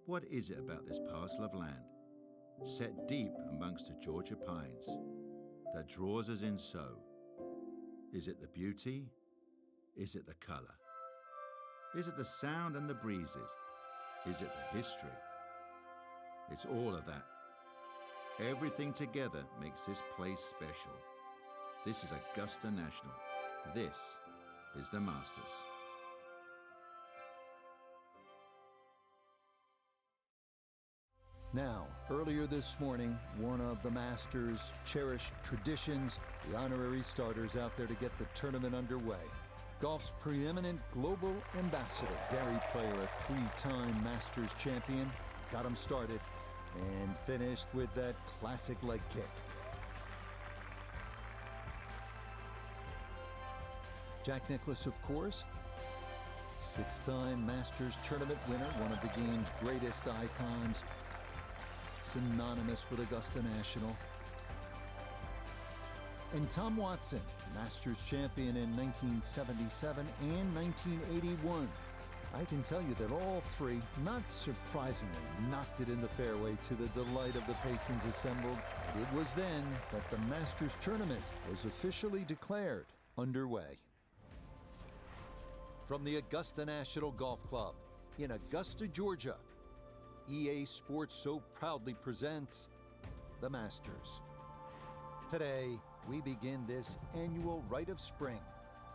What is it about this parcel of land, set deep amongst the Georgia pines, that draws us in so? Is it the beauty? Is it the color? Is it the sound and the breezes? Is it the history? It's all of that. Everything together makes this place special. This is Augusta National. This is the Masters. Now, earlier this morning, one of the Masters' cherished traditions, the honorary starters out there to get the tournament underway. Golf's preeminent global ambassador, Gary Player, a three-time Masters champion, got him started and finished with that classic leg kick. Jack Nicklaus, of course, six-time Masters tournament winner, one of the game's greatest icons, synonymous with Augusta National. And Tom Watson, Masters champion in 1977 and 1981. I can tell you that all three, not surprisingly, knocked it in the fairway to the delight of the patrons assembled. It was then that the Masters tournament was officially declared underway. From the Augusta National Golf Club in Augusta, Georgia, EA Sports so proudly presents the Masters. Today, we begin this annual rite of spring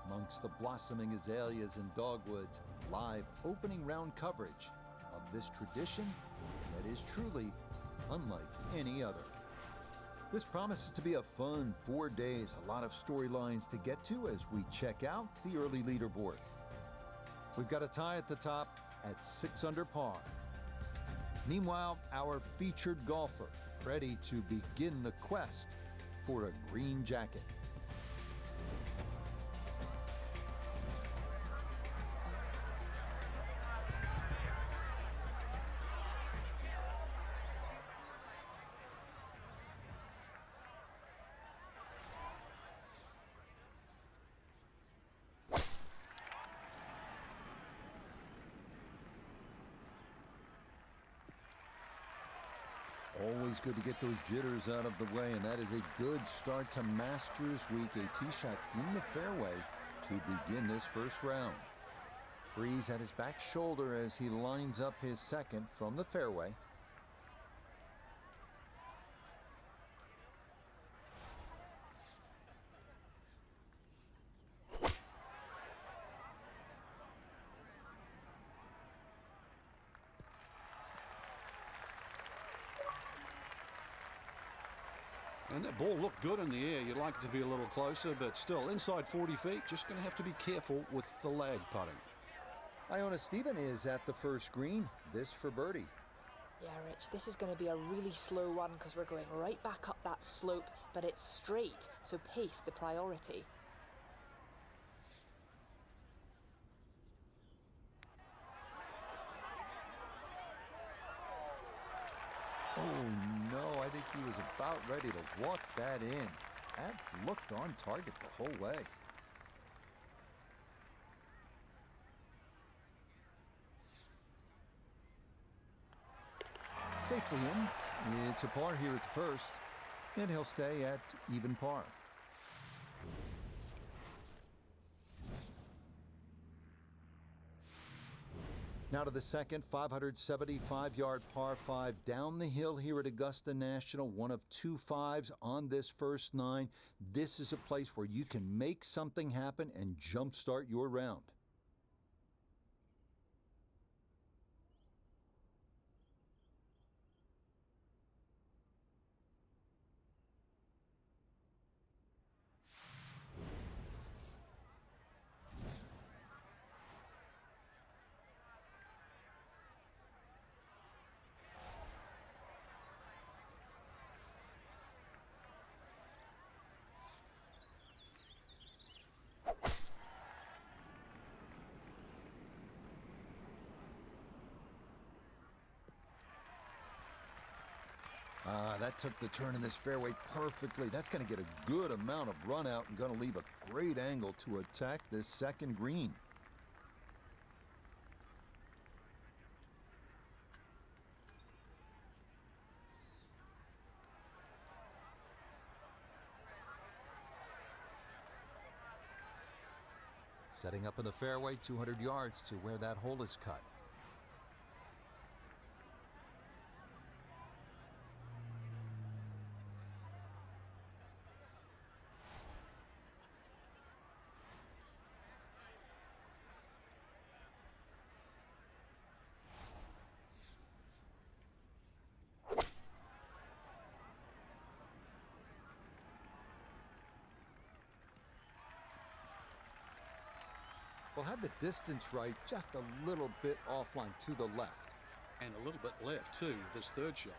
amongst the blossoming azaleas and dogwoods, live opening round coverage of this tradition that is truly unlike any other. This promises to be a fun 4 days, a lot of storylines to get to as we check out the early leaderboard. We've got a tie at the top at 6 under par. Meanwhile, our featured golfer ready to begin the quest for a green jacket. Always good to get those jitters out of the way, and that is a good start to Masters Week. A tee shot in the fairway to begin this first round. Breeze at his back shoulder as he lines up his second from the fairway. And that ball looked good in the air. You'd like it to be a little closer, but still inside 40 feet. Just going to have to be careful with the lag putting. Iona Stephen is at the first green. This for birdie. Yeah, Rich, this is going to be a really slow one because we're going right back up that slope, but it's straight, so pace the priority. Oh no, I think he was about ready to walk that in. That looked on target the whole way. Safely in. It's a par here at the first, and he'll stay at even par. Now to the second 575-yard par 5 down the hill here at Augusta National. One of 2 5s on this first 9. This is a place where you can make something happen and jumpstart your round. That took the turn in this fairway perfectly. That's going to get a good amount of run out and going to leave a great angle to attack this second green. Setting up in the fairway, 200 yards to where that hole is cut. Well, had the distance right, just a little bit offline to the left. And a little bit left, too, this third shot.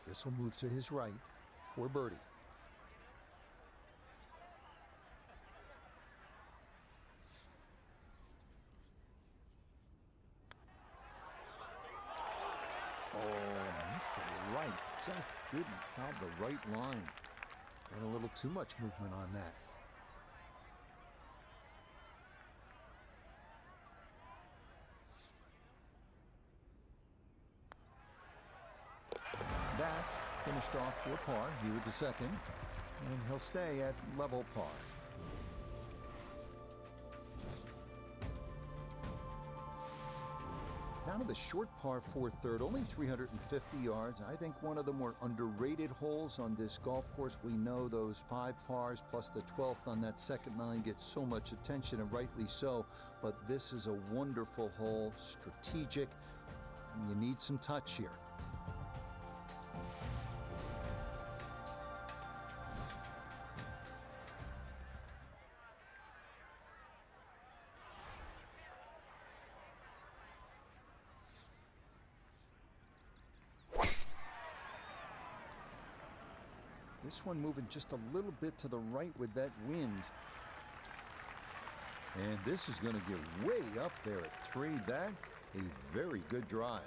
This will move to his right for birdie. Oh, missed it right. Just didn't have the right line. And a little too much movement on that. That finished off for par here with the second, and he'll stay at level par. Down to the short par 4 third, only 350 yards. I think one of the more underrated holes on this golf course. We know those 5 pars plus the 12th on that second 9 gets so much attention, and rightly so. But this is a wonderful hole, strategic, and you need some touch here. This one moving just a little bit to the right with that wind. And this is going to get way up there at 3. That, a very good drive.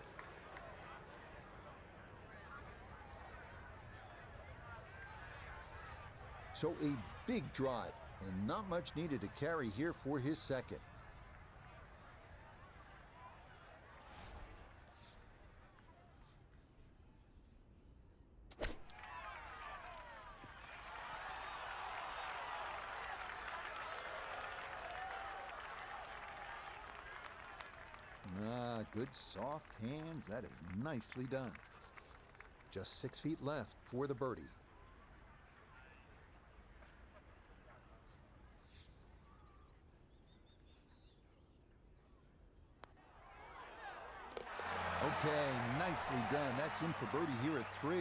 So a big drive, and not much needed to carry here for his second. Good soft hands. That is nicely done. Just 6 feet left for the birdie. Okay, nicely done. That's in for birdie here at 3.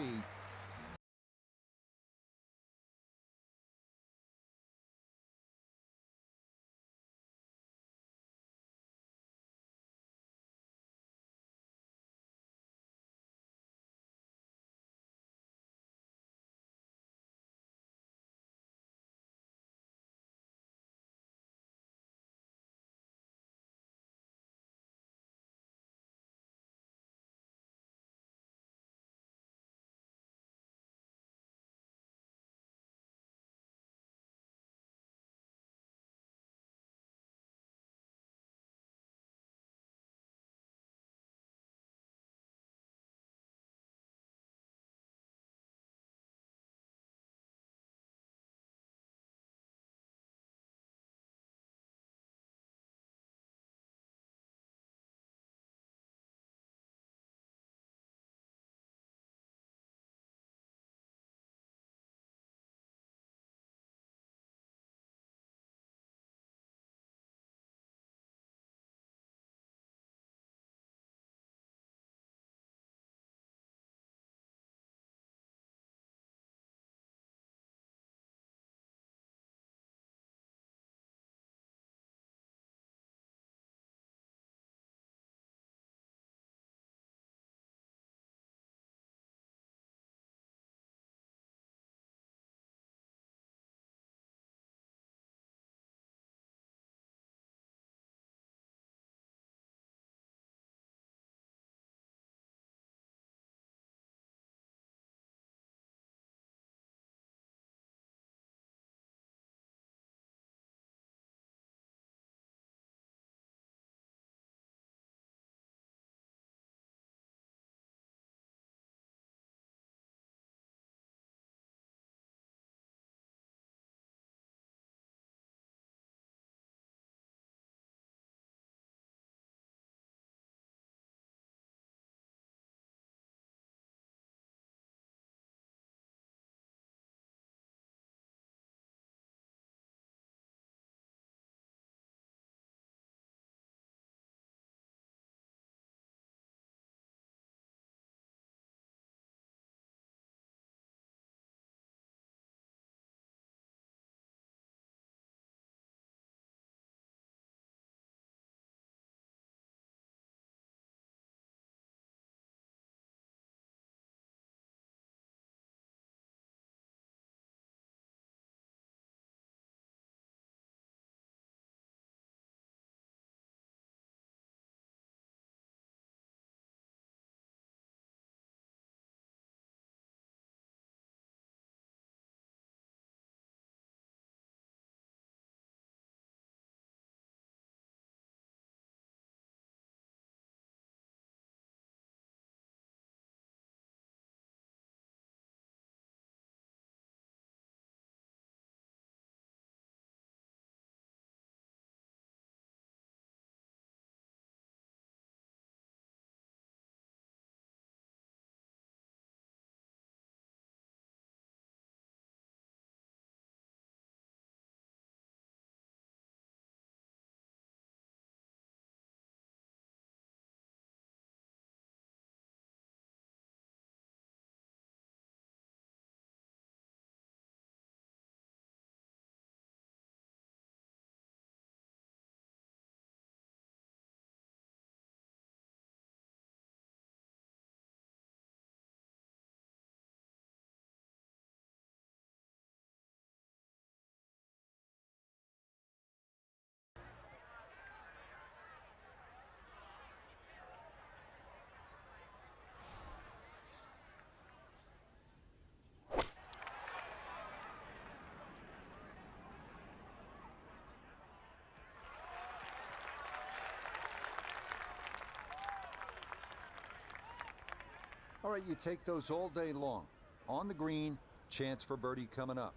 All right, you take those all day long. On the green, chance for birdie coming up.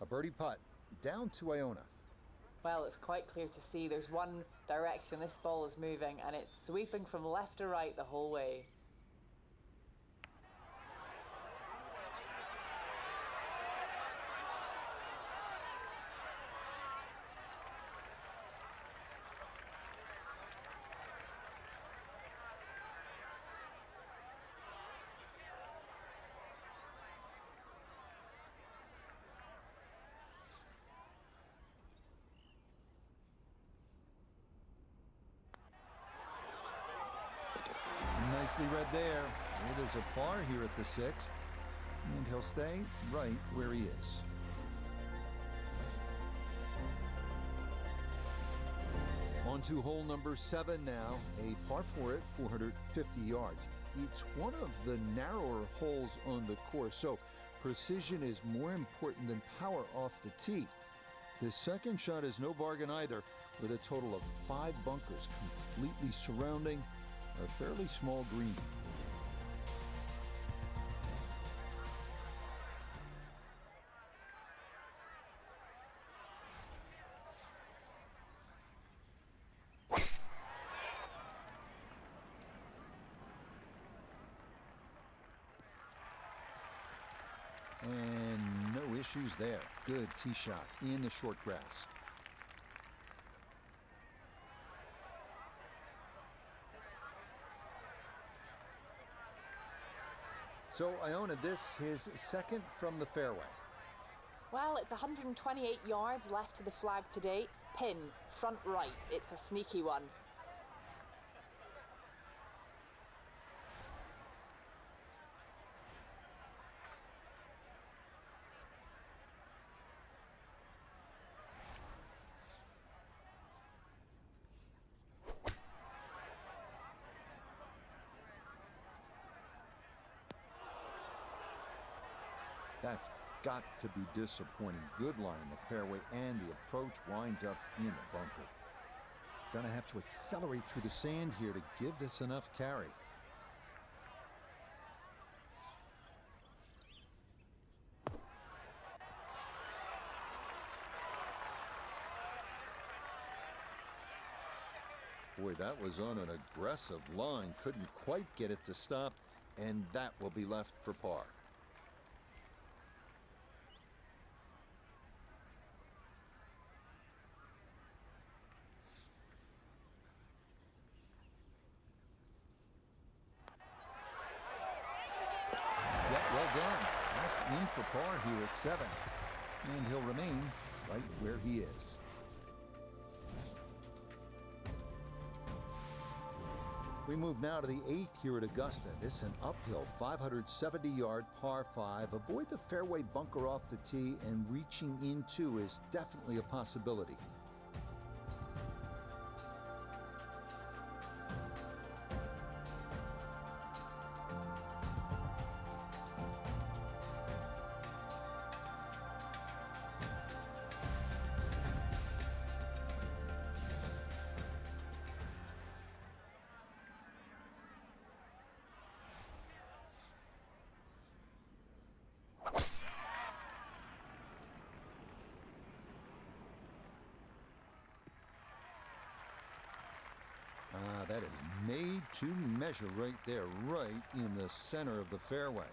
A birdie putt, down to Iona. Well, it's quite clear to see there's one direction this ball is moving, and it's sweeping from left to right the whole way. Nicely read there. It is a par here at the 6th, and he'll stay right where he is. On to hole number 7 now, a par 4 at 450 yards. It's one of the narrower holes on the course, so precision is more important than power off the tee. The second shot is no bargain either, with a total of 5 bunkers completely surrounding a fairly small green. And no issues there. Good tee shot in the short grass. So, Iona, this is second from the fairway. Well, it's 128 yards left to the flag today. Pin, front right. It's a sneaky one. That's got to be disappointing. Good line in the fairway, and the approach winds up in the bunker. Gonna have to accelerate through the sand here to give this enough carry. Boy, that was on an aggressive line. Couldn't quite get it to stop, and that will be left for par. Well done. That's in for par here at 7. And he'll remain right where he is. We move now to the 8th here at Augusta. This is an uphill 570-yard par 5. Avoid the fairway bunker off the tee, and reaching into is definitely a possibility. That is made to measure right there, right in the center of the fairway.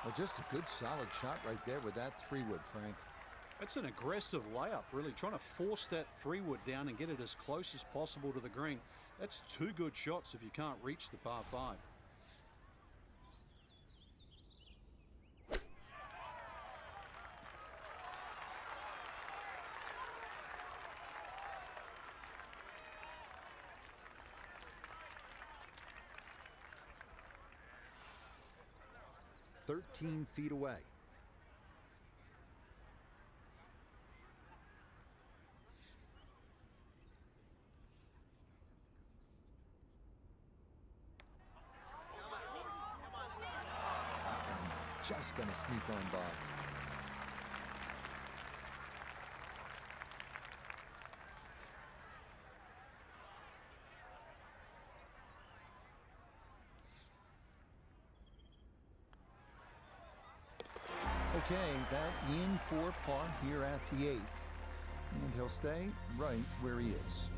Well, just a good solid shot right there with that 3-wood, Frank. That's an aggressive layup, really trying to force that 3-wood down and get it as close as possible to the green. That's 2 good shots if you can't reach the par 5. 13 feet away. Just gonna sneak on by. Okay, that in for par here at the 8th. And he'll stay right where he is.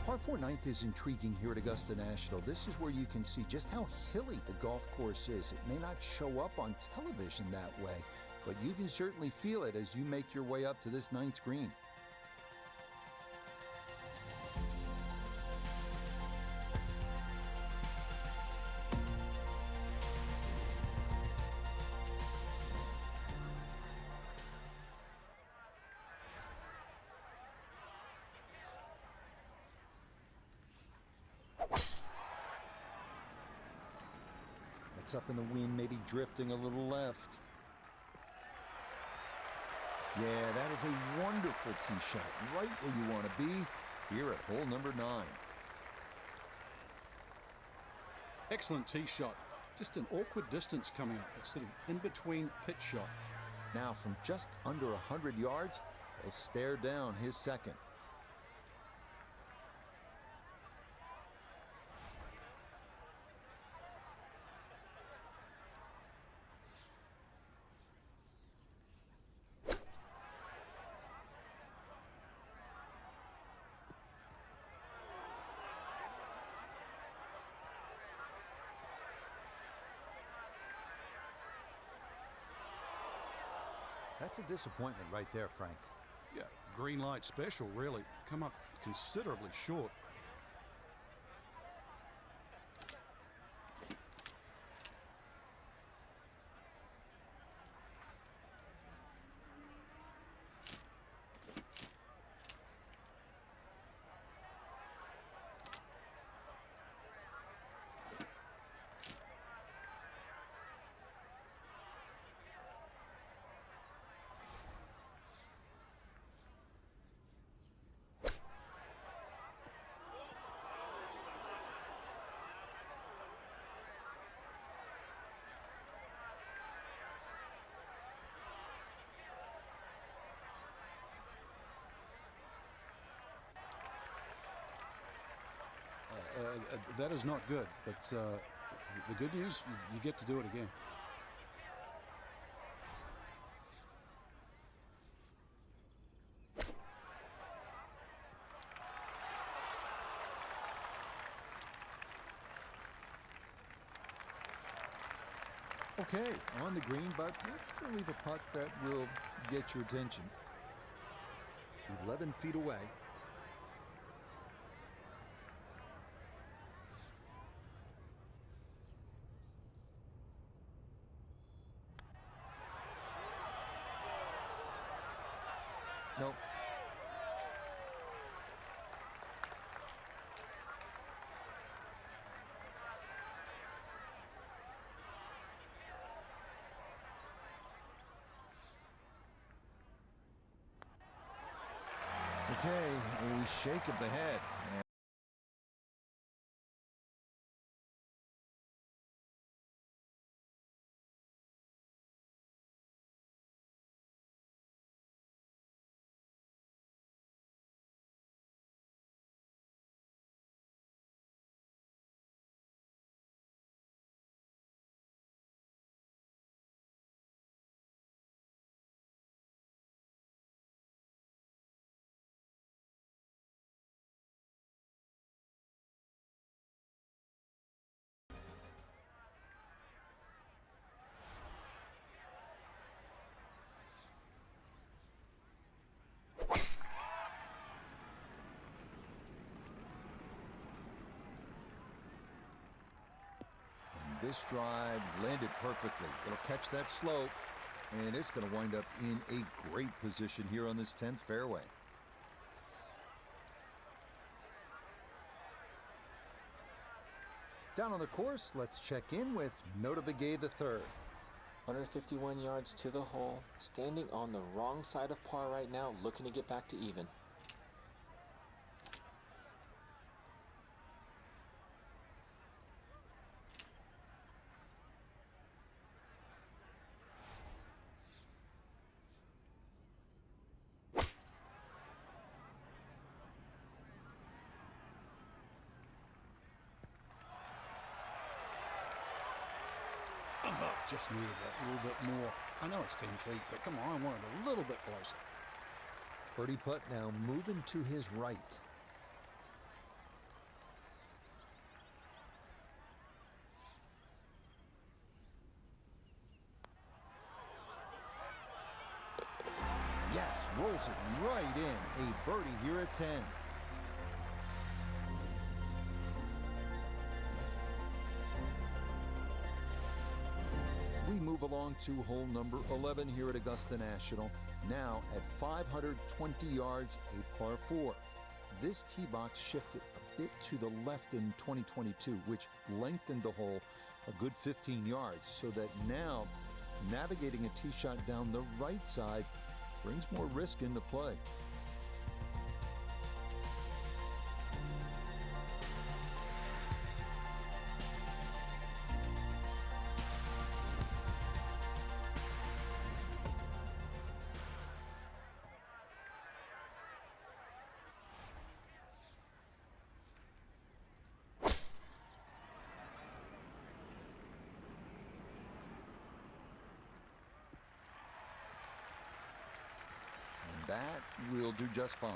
Par 4 ninth is intriguing here at Augusta National. This is where you can see just how hilly the golf course is. It may not show up on television that way, but you can certainly feel it as you make your way up to this 9th green. It's up in the wind, maybe drifting a little left. Yeah, that is a wonderful tee shot, right where you want to be here at hole number 9. Excellent tee shot. Just an awkward distance coming up. It's sort of in between pitch shot. Now from just under 100 yards, he'll stare down his second. That's a disappointment right there, Frank. Yeah, green light special, really. Come up considerably short. That is not good, but the good news, you get to do it again. Okay, on the green, but it's going to leave a putt that will get your attention. 11 feet away. Nope. Okay, a shake of the head. This drive landed perfectly. It'll catch that slope, and it's going to wind up in a great position here on this 10th fairway. Down on the course, let's check in with Nota Begay III. 151 yards to the hole, standing on the wrong side of par right now, looking to get back to even. Oh, just needed that little bit more. I know it's 10 feet, but come on, I want it a little bit closer. Birdie putt now moving to his right. Yes, rolls it right in. A birdie here at 10. We move along to hole number 11 here at Augusta National, now at 520 yards, a par 4. This tee box shifted a bit to the left in 2022, which lengthened the hole a good 15 yards, so that now navigating a tee shot down the right side brings more risk into play. That will do just fine.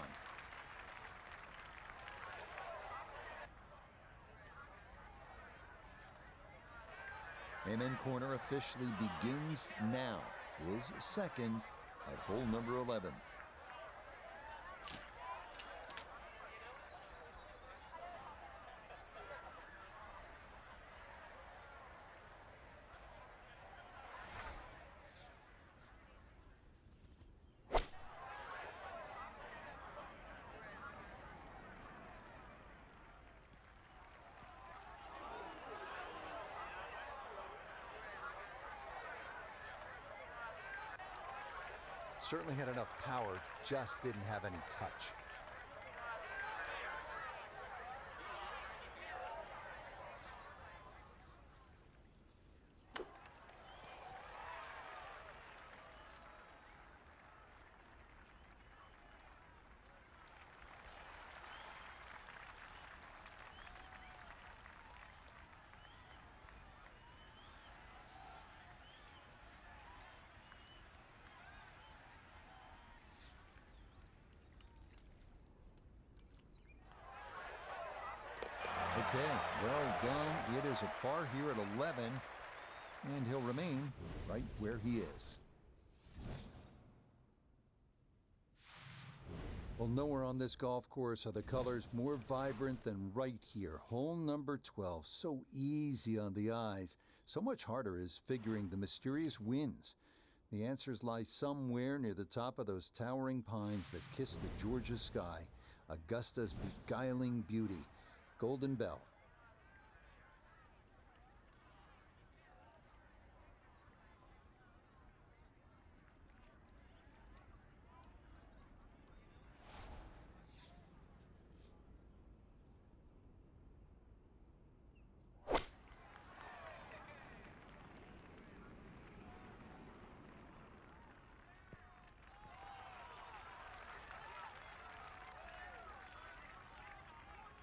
Amen Corner officially begins now, his second at hole number 11. Certainly had enough power, just didn't have any touch. Okay, well done. It is a par here at 11, and he'll remain right where he is. Well, nowhere on this golf course are the colors more vibrant than right here. Hole number 12, so easy on the eyes. So much harder is figuring the mysterious winds. The answers lie somewhere near the top of those towering pines that kiss the Georgia sky. Augusta's beguiling beauty. Golden Bell.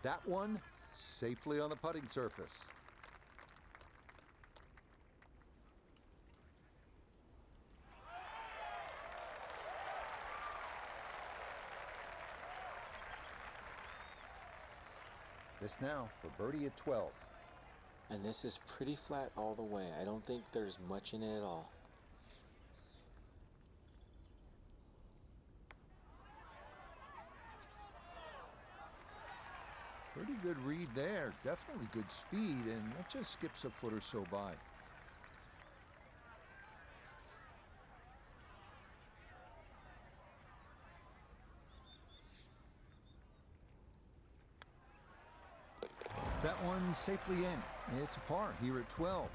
That one safely on the putting surface. This now for birdie at 12. And this is pretty flat all the way. I don't think there's much in it at all. Pretty good read there. Definitely good speed, and that just skips a foot or so by. That one and safely in. It's a par here at 12.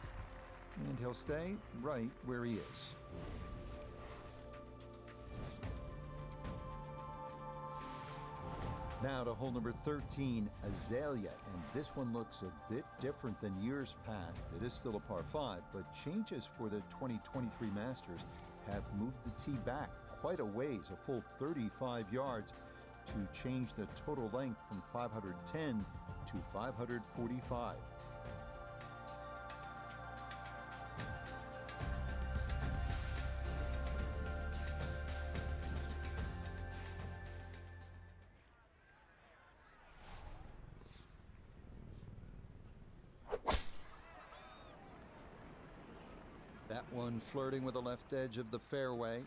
And he'll stay right where he is. Now to hole number 13, Azalea, and this one looks a bit different than years past. It is still a par 5, but changes for the 2023 Masters have moved the tee back quite a ways, a full 35 yards, to change the total length from 510 to 545. That one flirting with the left edge of the fairway.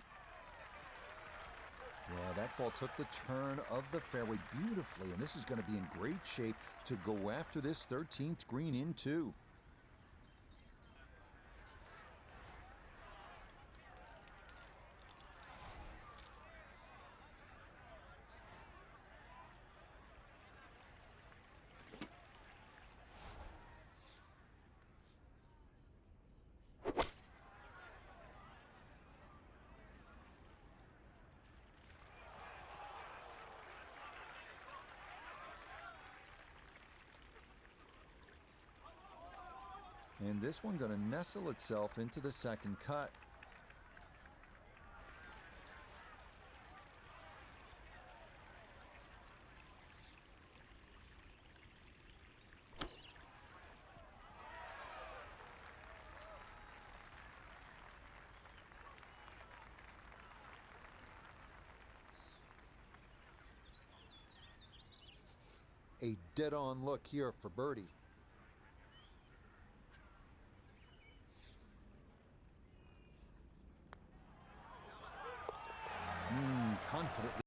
Yeah, that ball took the turn of the fairway beautifully, and this is going to be in great shape to go after this 13th green in two. And this one going to nestle itself into the second cut. A dead-on look here for birdie. Confidently.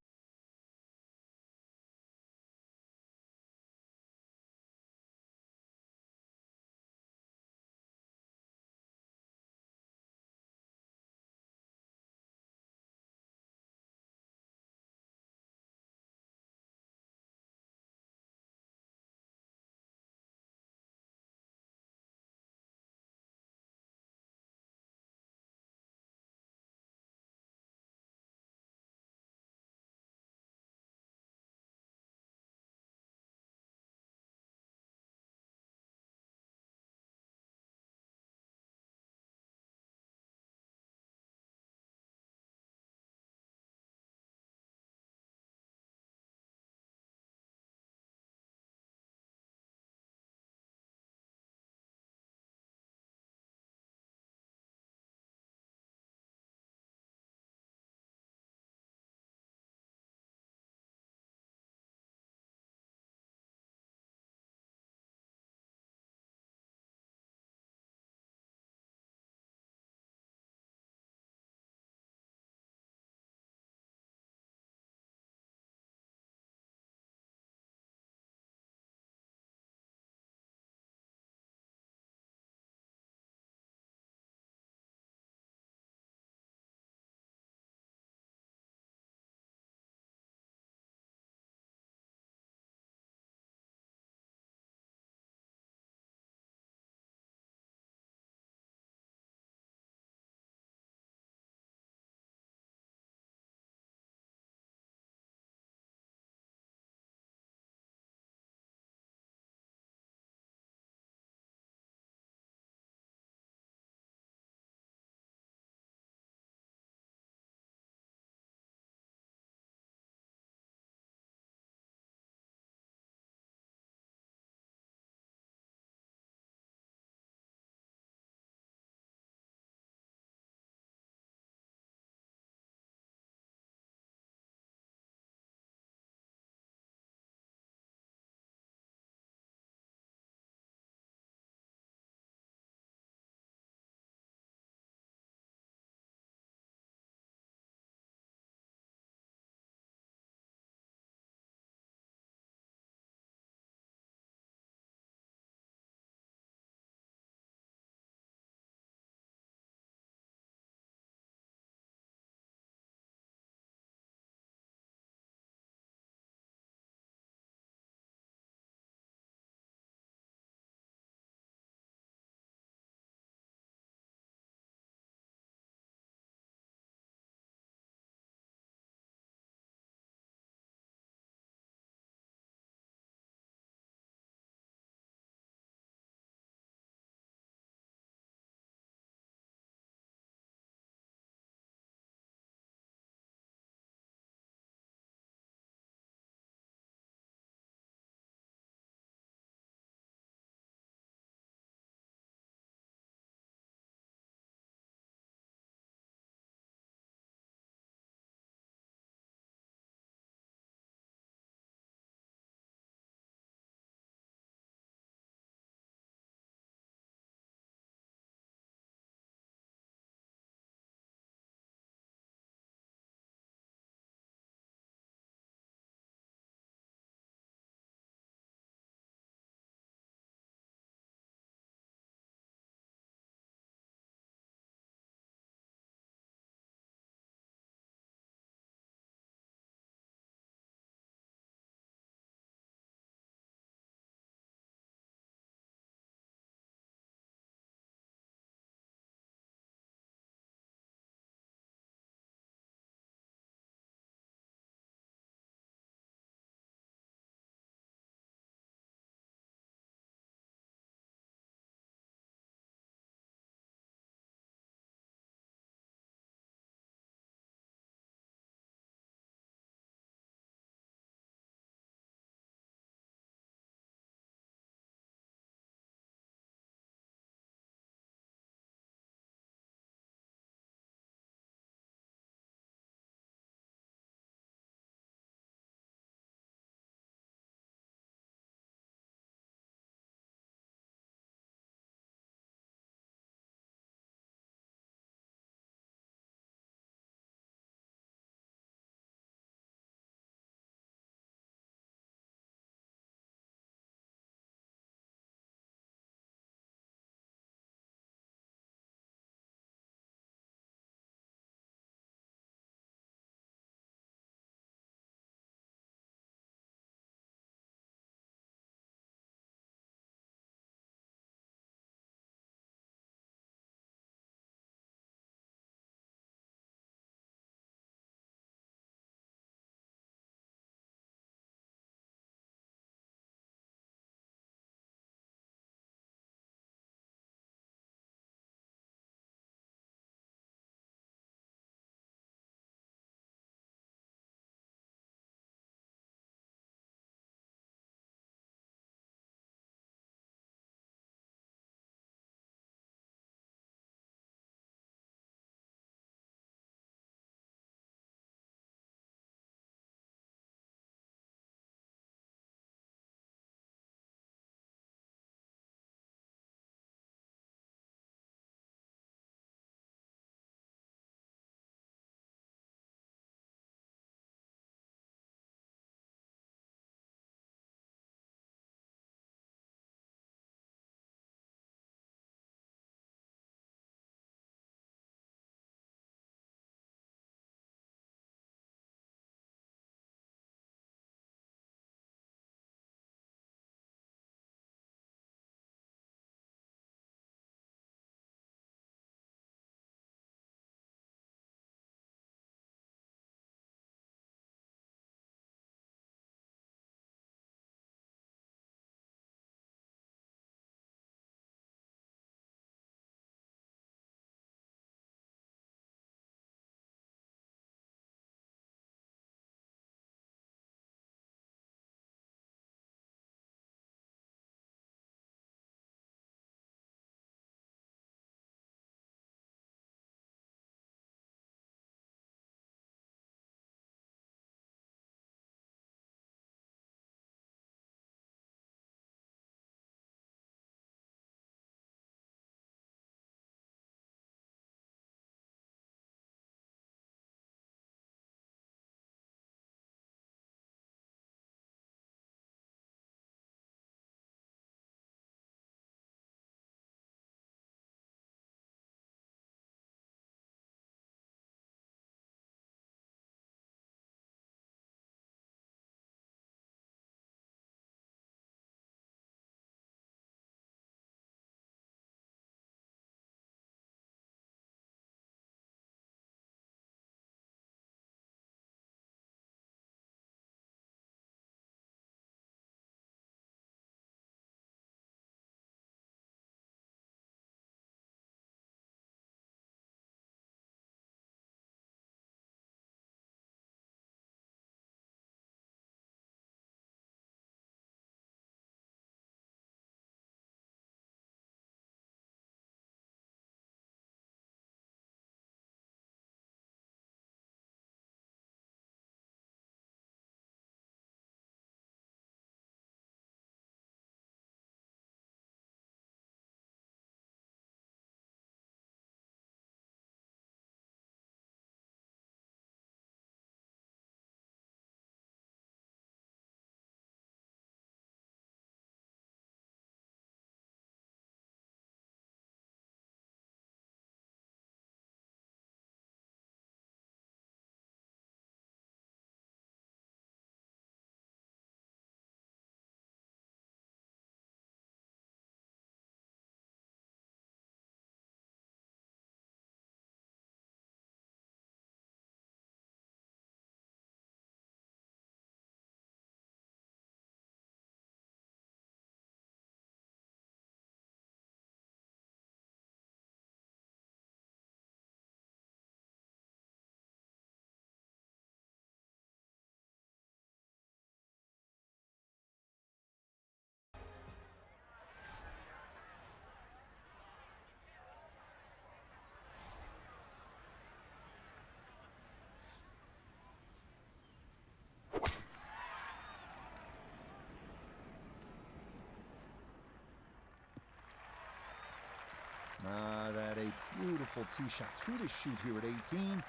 That a beautiful tee shot through the chute here at 18, and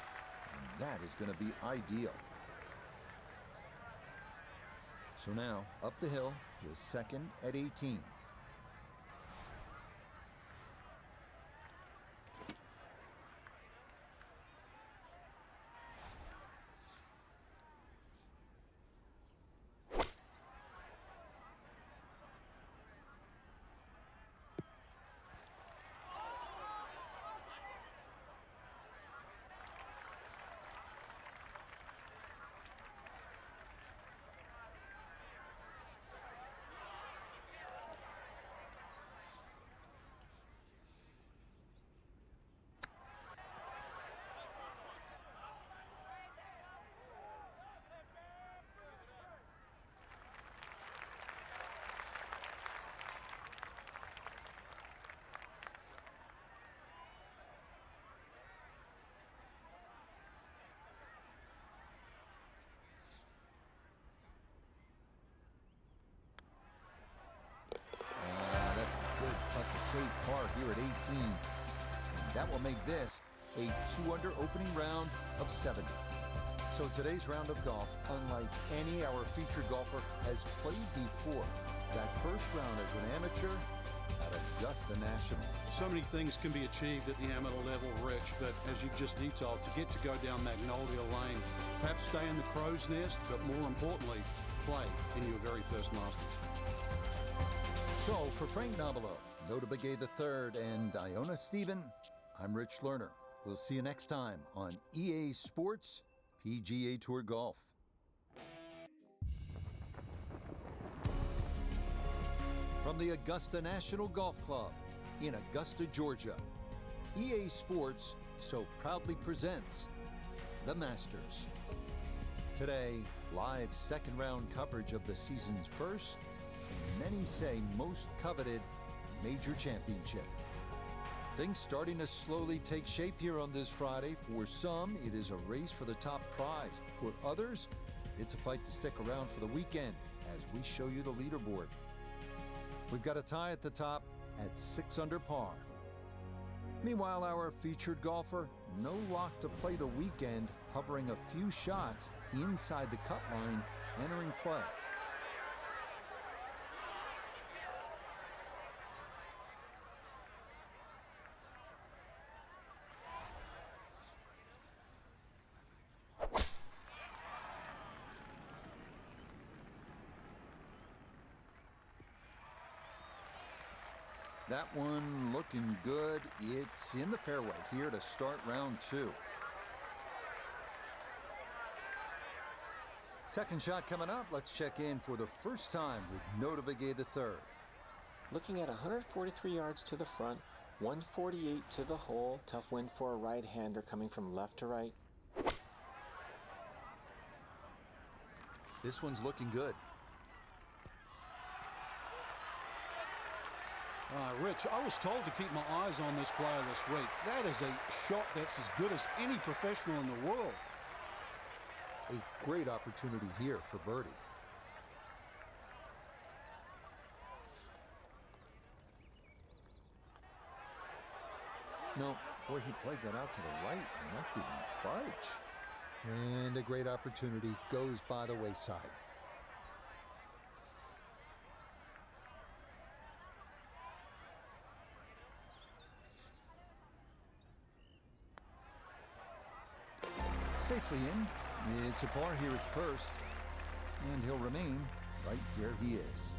that is going to be ideal. So now, up the hill, his second at 18. That's a good putt to save par here at 18. And that will make this a 2-under opening round of 70. So today's round of golf, unlike any our featured golfer has played before. That first round as an amateur at Augusta National. So many things can be achieved at the amateur level, Rich, but as you've just detailed, to get to go down Magnolia Lane, perhaps stay in the crow's nest, but more importantly, play in your very first Masters. So for Frank Nobilo, Nota Begay III, and Iona Stephen, I'm Rich Lerner. We'll see you next time on EA Sports PGA Tour Golf. From the Augusta National Golf Club in Augusta, Georgia, EA Sports so proudly presents the Masters. Today, live second round coverage of the season's first, and many say most coveted, major championship. Things starting to slowly take shape here on this Friday. For some, it is a race for the top prize. For others, it's a fight to stick around for the weekend as we show you the leaderboard. We've got a tie at the top at 6 under par. Meanwhile, our featured golfer, no lock to play the weekend, hovering a few shots inside the cut line, entering play. That one looking good. It's in the fairway here to start round two. Second shot coming up. Let's check in for the first time with Nota Begay III. Looking at 143 yards to the front, 148 to the hole. Tough wind for a right-hander coming from left to right. This one's looking good. Rich, I was told to keep my eyes on this player this week. That is a shot that's as good as any professional in the world. A great opportunity here for birdie. No, boy, he played that out to the right, and that didn't budge. And a great opportunity goes by the wayside. Safely in. It's a par here at first, and he'll remain right where he is.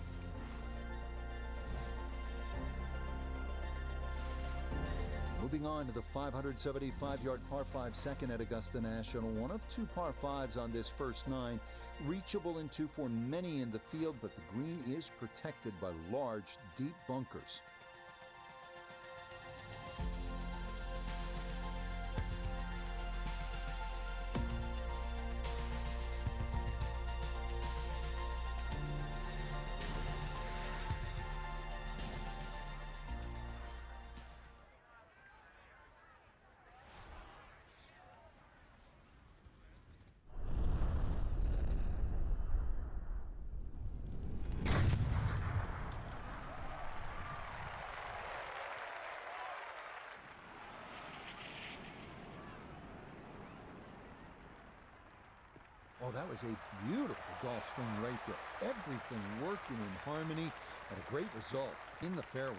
Moving on to the 575-yard par 5 second at Augusta National. One of two par 5s on this first nine. Reachable in two for many in the field, but the green is protected by large, deep bunkers. Oh, that was a beautiful golf swing right there. Everything working in harmony and a great result in the fairway.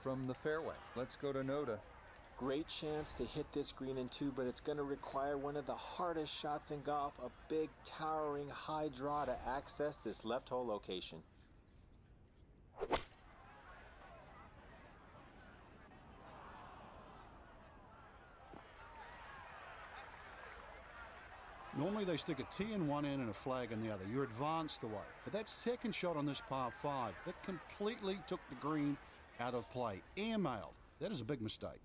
From the fairway, let's go to Noda. Great chance to hit this green in two, but it's going to require one of the hardest shots in golf, a big, towering, high draw to access this left hole location. Normally they stick a tee in one end and a flag in the other. You're advanced away. But that second shot on this par 5, that completely took the green out of play. Airmailed. That is a big mistake.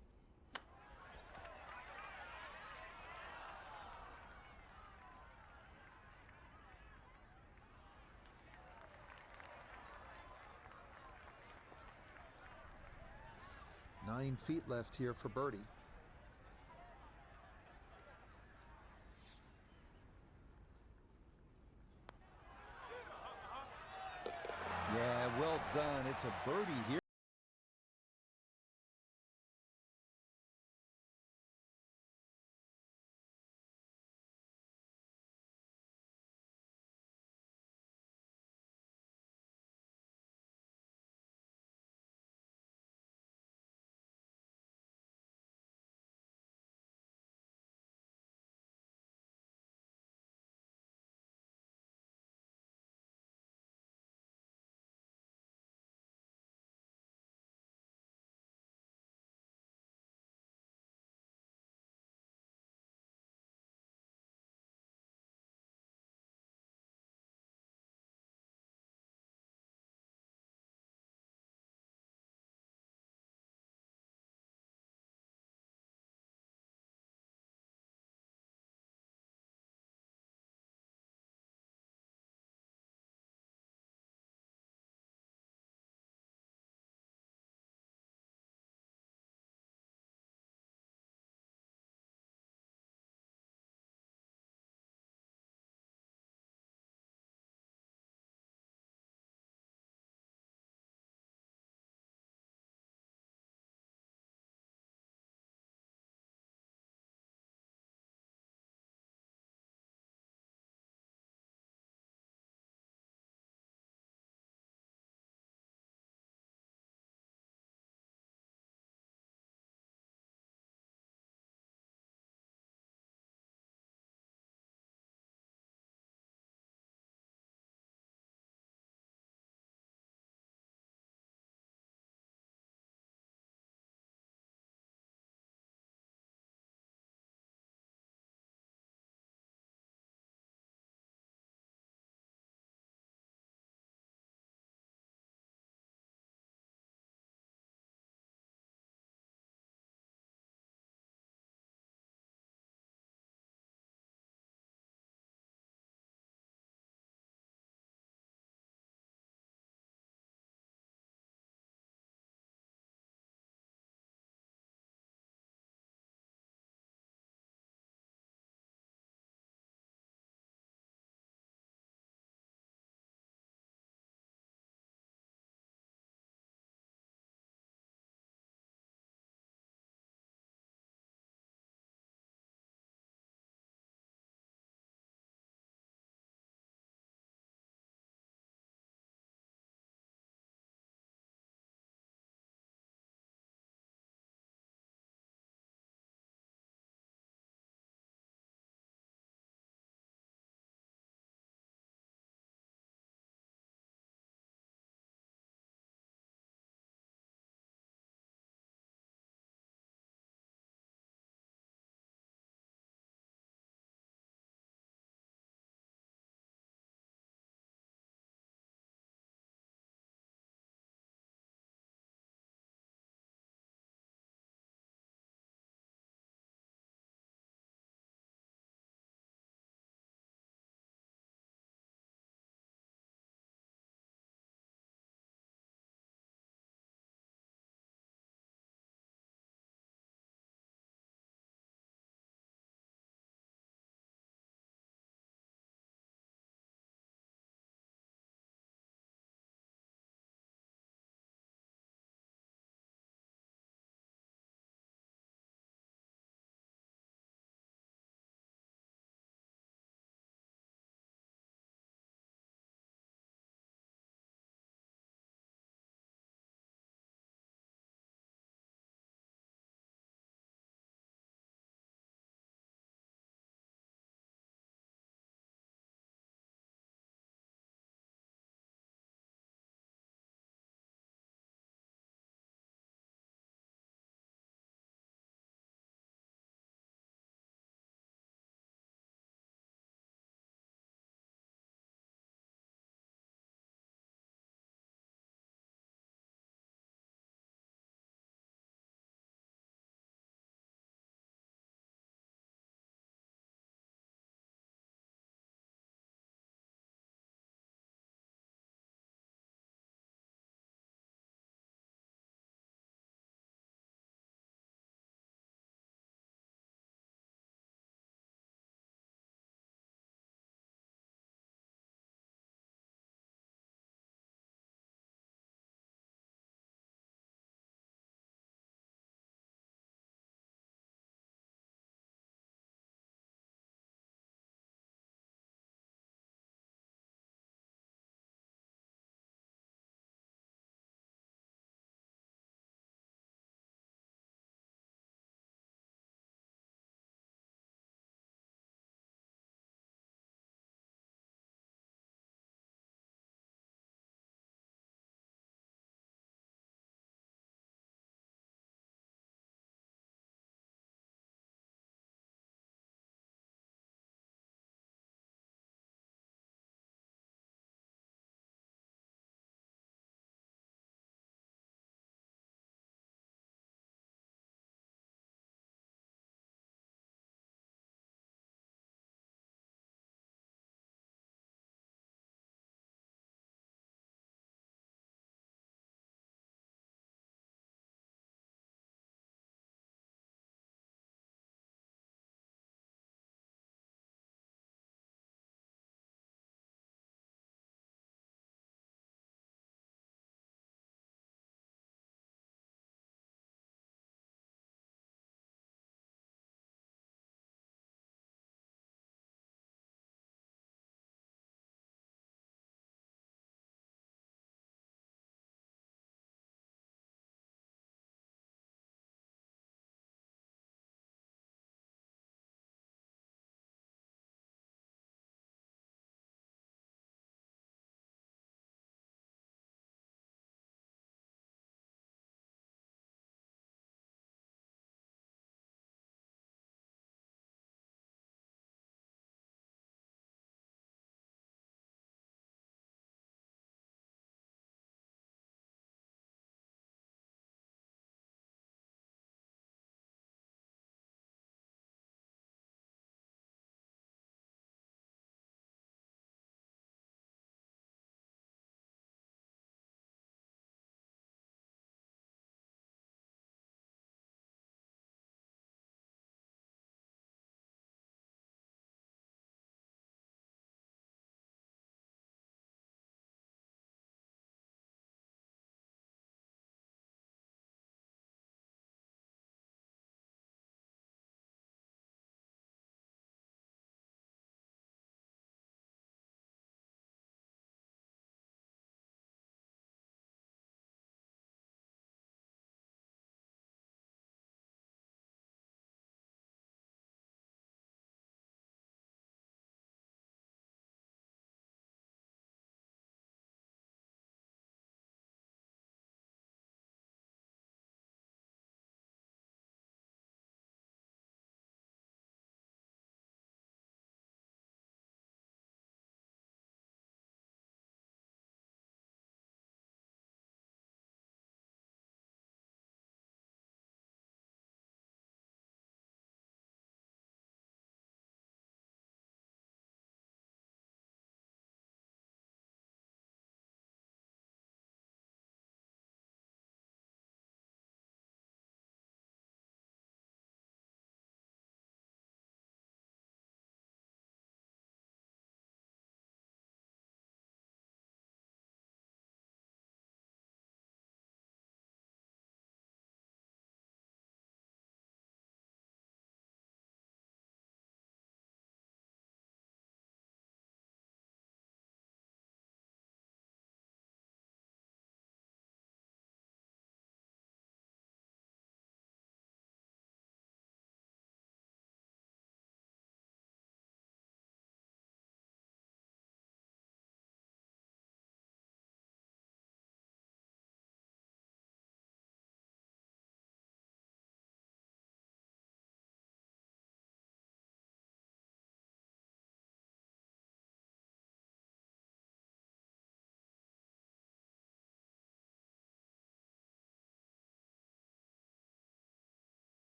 Nine feet left here for birdie. Yeah, well done. It's a birdie here.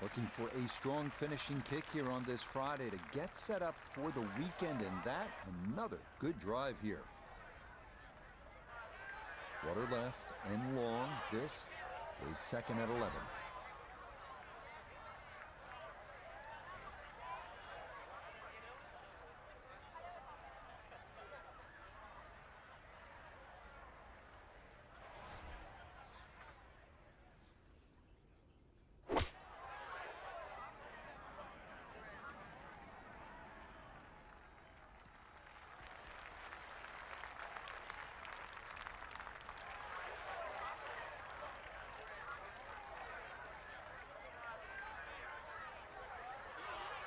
Looking for a strong finishing kick here on this Friday to get set up for the weekend, and that another good drive here. Water left and long. This is second at 11.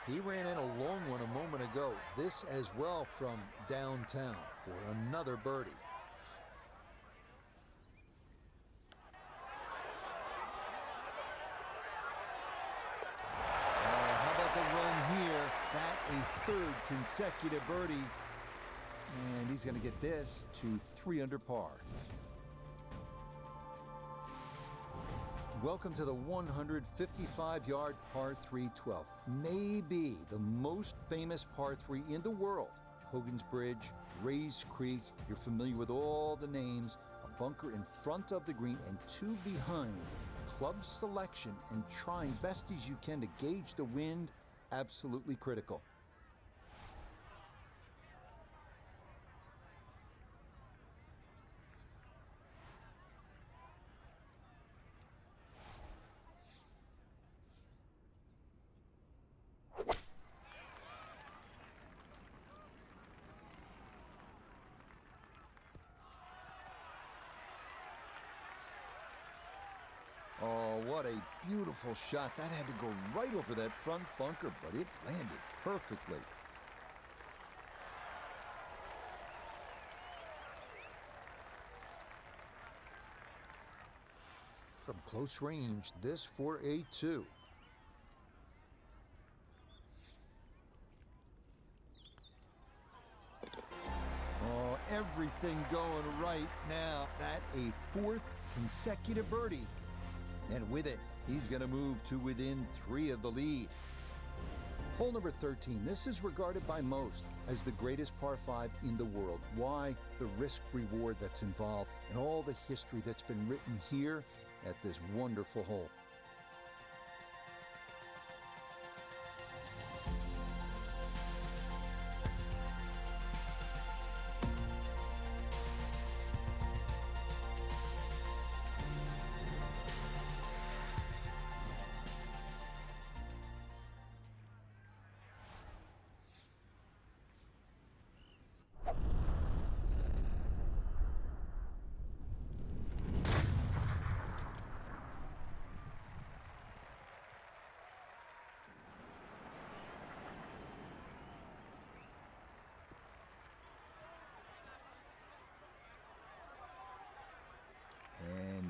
He ran in a long one a moment ago. This as well from downtown for another birdie. How about the run here? That a third consecutive birdie. And he's going to get this to 3 under par. Welcome to the 155-yard par 3 12th. Maybe the most famous par 3 in the world. Hogan's Bridge, Rays Creek. You're familiar with all the names. A bunker in front of the green and 2 behind. Club selection and trying best as you can to gauge the wind, absolutely critical. Oh, what a beautiful shot. That had to go right over that front bunker, but it landed perfectly. From close range, this for a 2. Oh, everything going right now. That a 4th consecutive birdie. And with it, he's going to move to within 3 of the lead. Hole number 13. This is regarded by most as the greatest par 5 in the world. Why? The risk-reward that's involved and all the history that's been written here at this wonderful hole.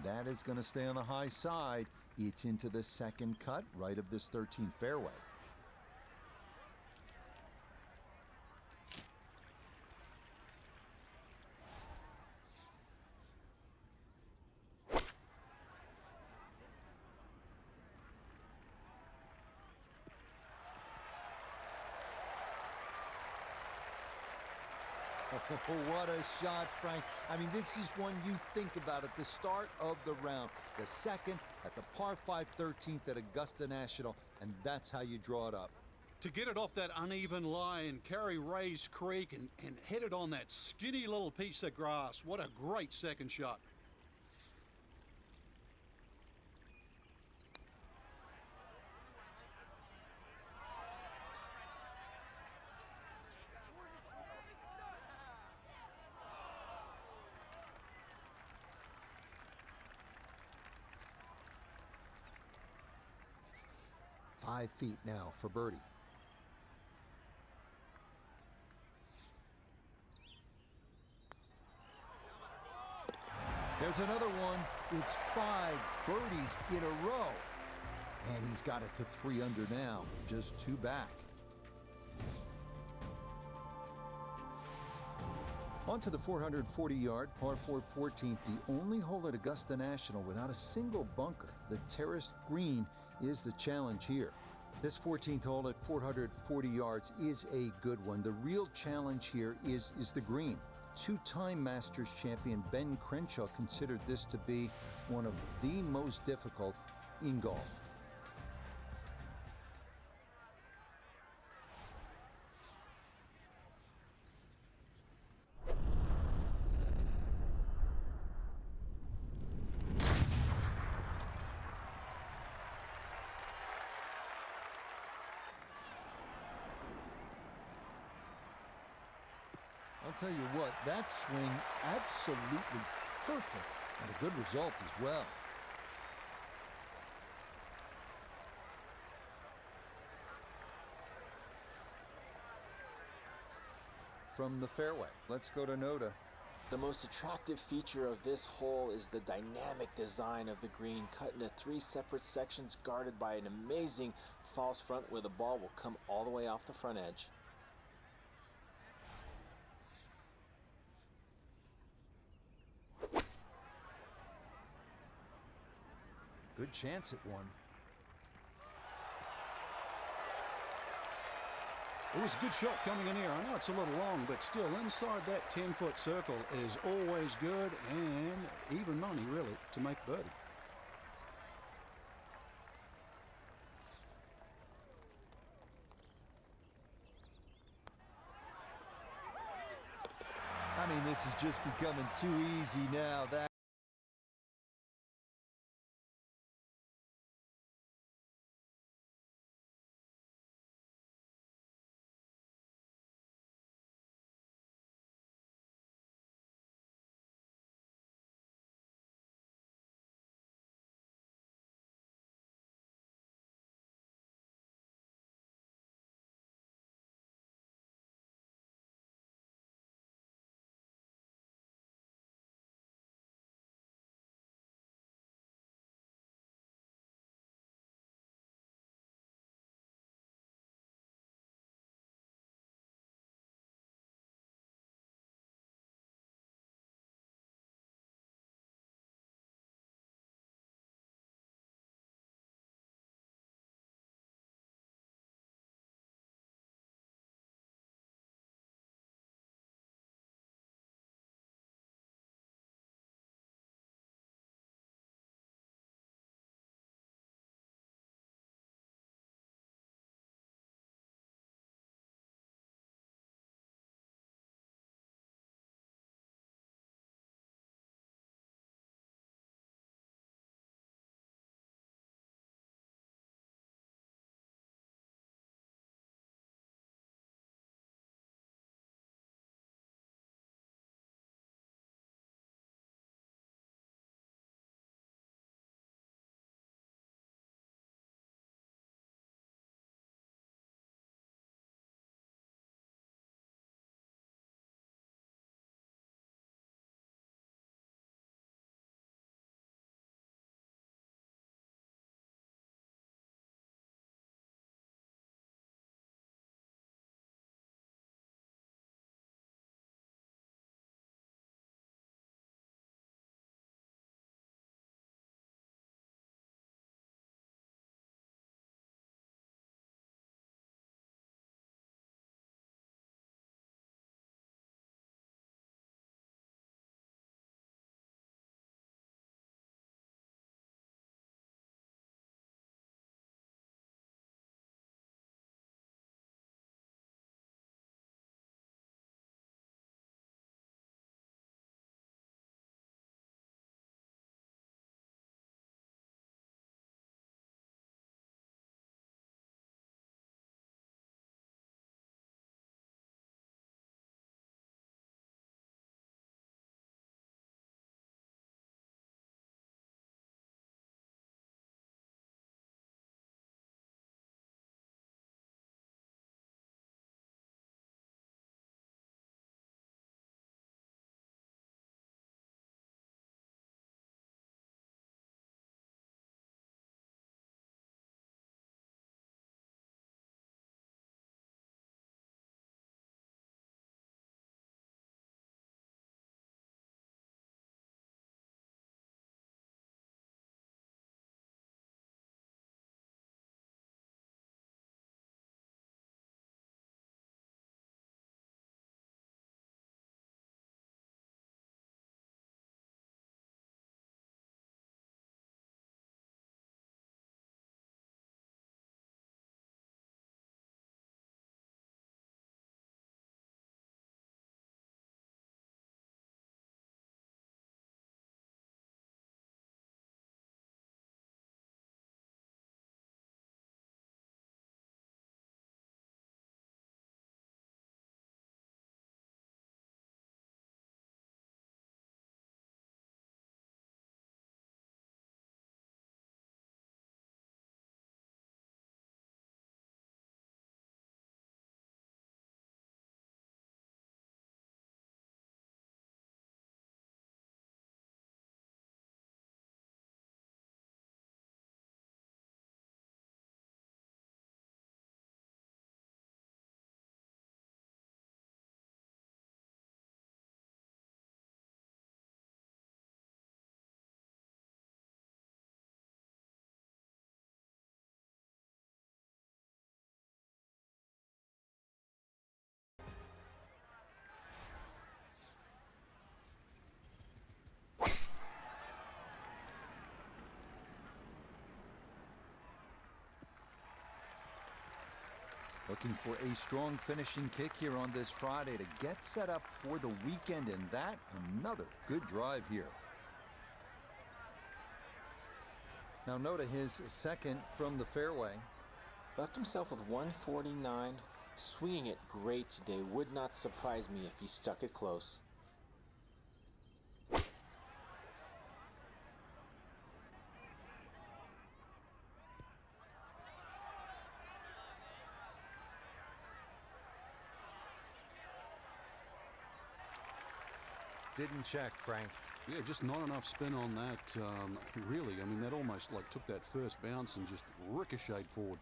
That is going to stay on the high side. It's into the second cut, right of this 13th fairway. Oh, what a shot, Frank. I mean, this is one you think about at the start of the round. The second at the par 5 13th at Augusta National, and that's how you draw it up. To get it off that uneven line, carry Rays Creek and hit it on that skinny little piece of grass. What a great second shot. Five feet now for birdie. There's another one. It's 5 birdies in a row. And he's got it to 3 under now, just 2 back. On to the 440-yard par 4 14th, the only hole at Augusta National without a single bunker. The terraced green is the challenge here. This 14th hole at 440 yards is a good one. The real challenge here is the green. Two-time Masters champion Ben Crenshaw considered this to be one of the most difficult in golf. I'll tell you what, that swing absolutely perfect and a good result as well. From the fairway, let's go to Noda. The most attractive feature of this hole is the dynamic design of the green, cut into 3 separate sections guarded by an amazing false front where the ball will come all the way off the front edge. Good chance at one. It was a good shot coming in here. I know it's a little long, but still inside that 10-foot circle is always good and even money, really, to make birdie. I mean, this is just becoming too easy now. That Looking for a strong finishing kick here on this Friday to get set up for the weekend, and that another good drive here. Now note his second from the fairway. Left himself with 149, swinging it great today. Would not surprise me if he stuck it close. Didn't check, Frank. Yeah, just not enough spin on that, really. I mean, that almost like took that first bounce and just ricocheted forward.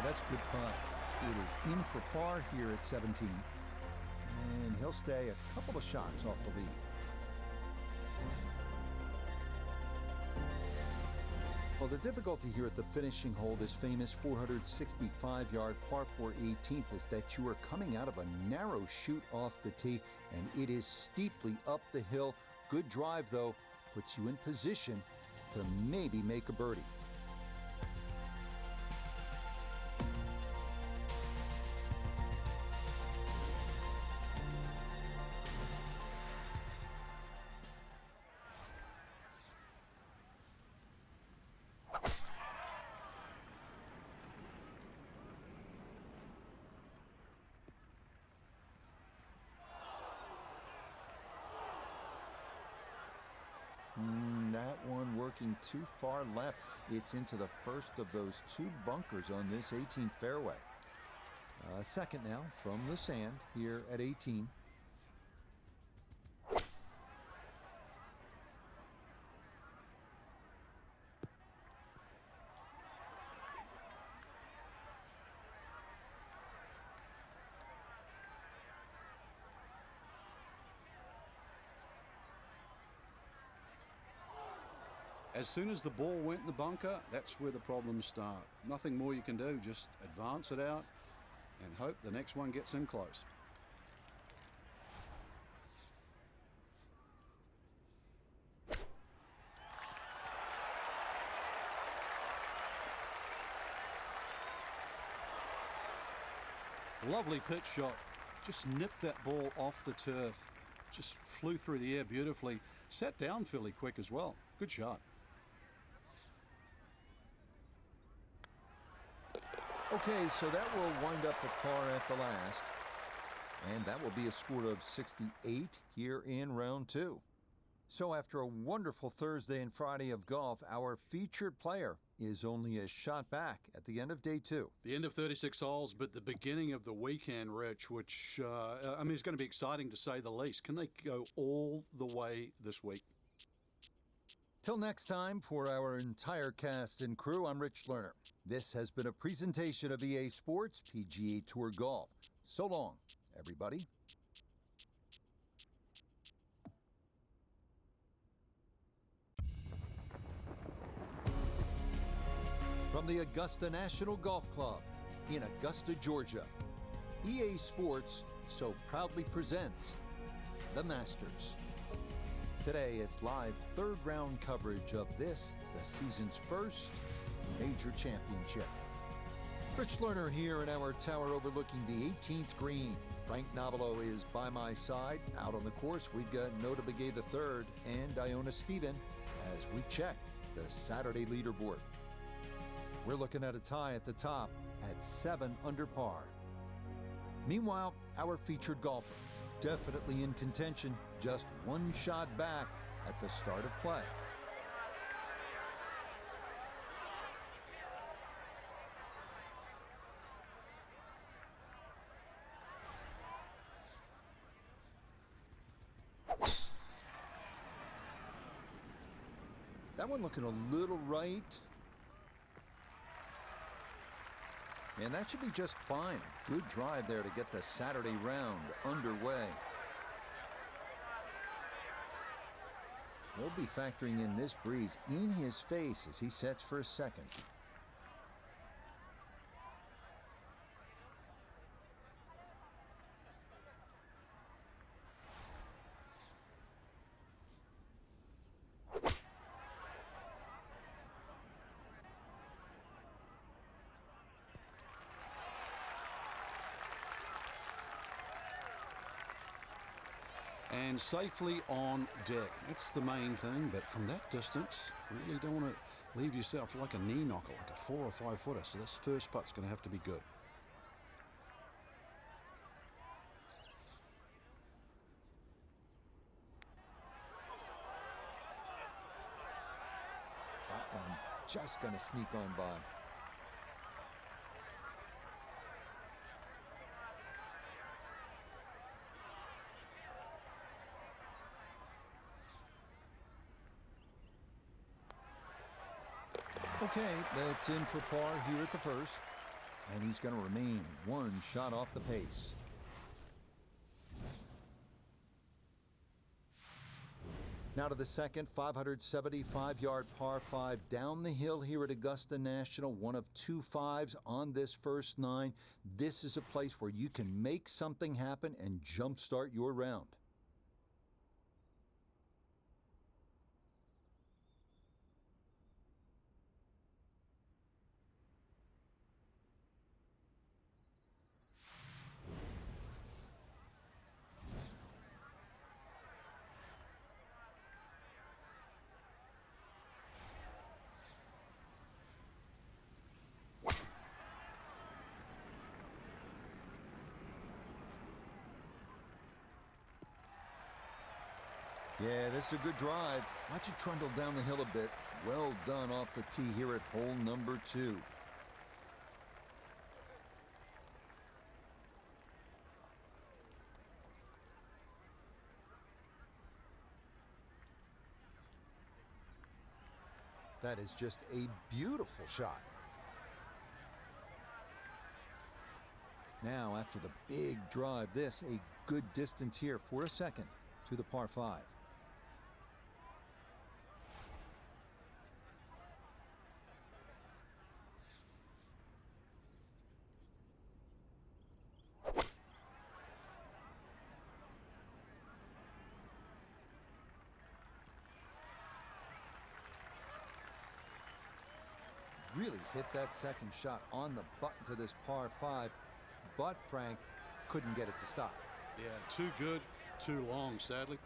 That's good putt. It is in for par here at 17. And he'll stay a couple of shots off the lead. Well, the difficulty here at the finishing hole, this famous 465-yard par 4 18th, is that you are coming out of a narrow shoot off the tee, and it is steeply up the hill. Good drive, though, puts you in position to maybe make a birdie. That one working too far left. It's into the first of those two bunkers on this 18th fairway. Second now from the sand here at 18. As soon as the ball went in the bunker, that's where the problems start. Nothing more you can do, just advance it out and hope the next one gets in close. Lovely pitch shot. Just nipped that ball off the turf. Just flew through the air beautifully. Sat down fairly quick as well. Good shot. Okay, so that will wind up the par at the last. And that will be a score of 68 here in round two. So after a wonderful Thursday and Friday of golf, our featured player is only a shot back at the end of day two. The end of 36 holes, but the beginning of the weekend, Rich, which, I mean, it's going to be exciting to say the least. Can they go all the way this week? Till next time, for our entire cast and crew, I'm Rich Lerner. This has been a presentation of EA Sports PGA Tour Golf. So long, everybody. From the Augusta National Golf Club in Augusta, Georgia, EA Sports so proudly presents the Masters. Today, it's live third-round coverage of this, the season's first major championship. Rich Lerner here in our tower overlooking the 18th green. Frank Nobilo is by my side. Out on the course, we've got Nota Begay III and Iona Stephen as we check the Saturday leaderboard. We're looking at a tie at the top at 7 under par. Meanwhile, our featured golfer, definitely in contention, just one shot back at the start of play. That one looking a little right. And that should be just fine. Good drive there to get the Saturday round underway. He'll be factoring in this breeze in his face as he sets for a second. And safely on deck. That's the main thing, but from that distance, really don't want to leave yourself like a knee knocker, like a 4 or 5 footer. So this first putt's going to have to be good. That one just going to sneak on by. Okay, that's in for par here at the first, and he's going to remain one shot off the pace. Now to the second 575-yard par 5 down the hill here at Augusta National, one of 2 5s on this first 9. This is a place where you can make something happen and jumpstart your round. Yeah, this is a good drive. Watch it trundle down the hill a bit. Well done off the tee here at hole number 2. That is just a beautiful shot. Now, after the big drive, this a good distance here for a second to the par 5. Really hit that second shot on the button to this par 5, but Frank couldn't get it to stop. Yeah, too good, too long, sadly.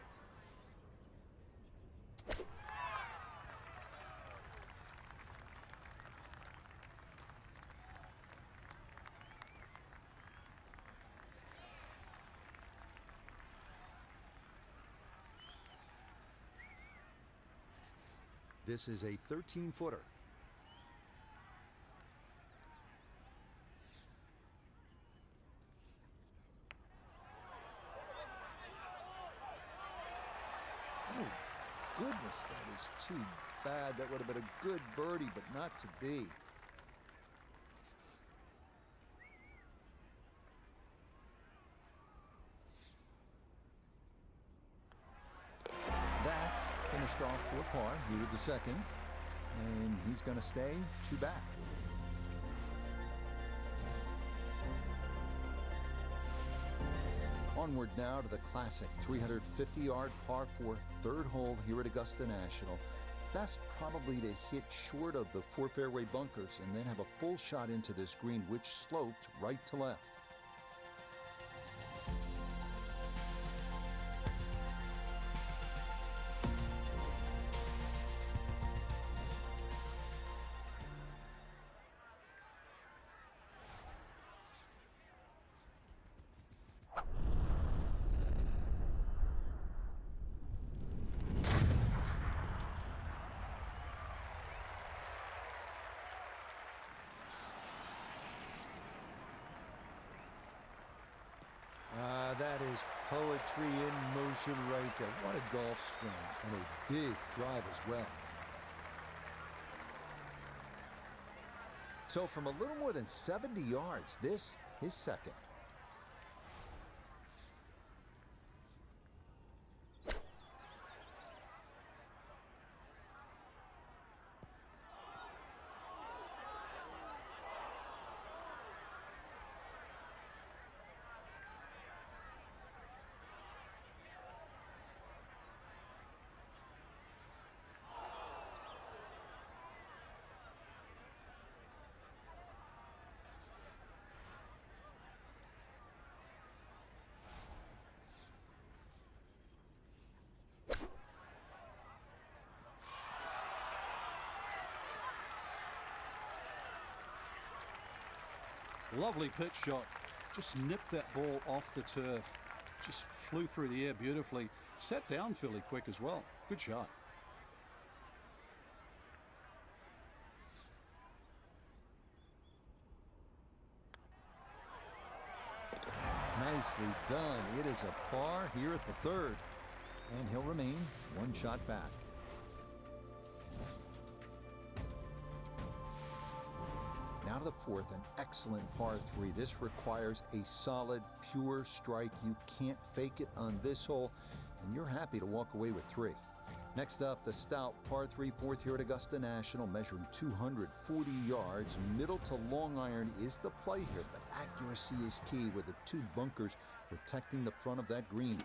This is a 13-footer. Oh, goodness, that is too bad. That would have been a good birdie, but not to be. That finished off for par here at the second, and he's going to stay 2 back. Onward now to the classic 350-yard par 4 third hole here at Augusta National. Best probably to hit short of the 4 fairway bunkers and then have a full shot into this green, which slopes right to left. That is poetry in motion right there. What a golf swing, and a big drive as well. So from a little more than 70 yards, this is second. Lovely pitch shot. Just nipped that ball off the turf. Just flew through the air beautifully. Sat down fairly quick as well. Good shot. Nicely done. It is a par here at the third. And he'll remain one shot back. Now to the fourth, an excellent par three. This requires a solid, pure strike. You can't fake it on this hole, and you're happy to walk away with three. Next up, the stout par three fourth here at Augusta National, measuring 240 yards. Middle to long iron is the play here, but accuracy is key with the two bunkers protecting the front of that green.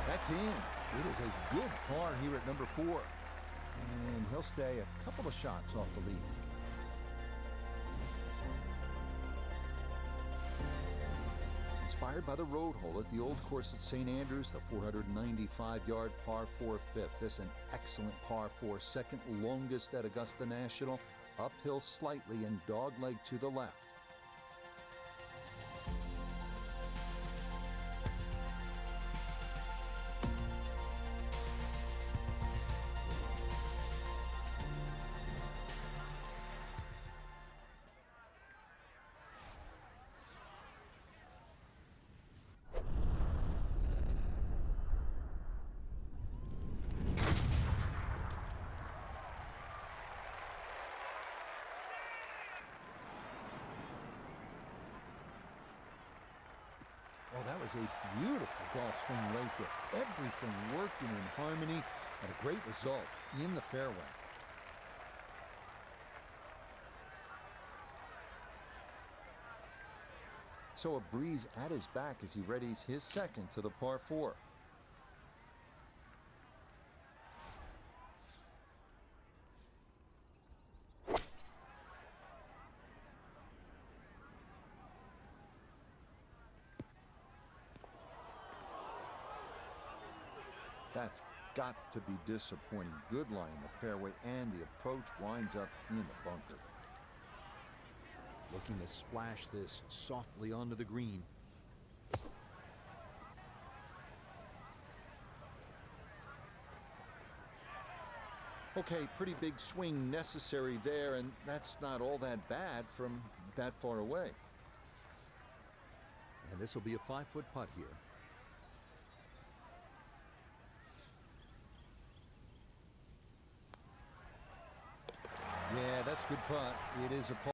That's in. It is a good par here at number 4. And he'll stay a couple of shots off the lead. Inspired by the road hole at the old course at St. Andrews, the 495-yard par 4 fifth. This an excellent par 4, second longest at Augusta National. Uphill slightly and dogleg to the left. Oh, that was a beautiful golf swing right there. Everything working in harmony and a great result in the fairway. So a breeze at his back as he readies his second to the par 4. That's got to be disappointing. Good lie in the fairway, and the approach winds up in the bunker. Looking to splash this softly onto the green. Okay, pretty big swing necessary there, and that's not all that bad from that far away. And this will be a 5-foot putt here. Yeah, that's a good putt. It is a par.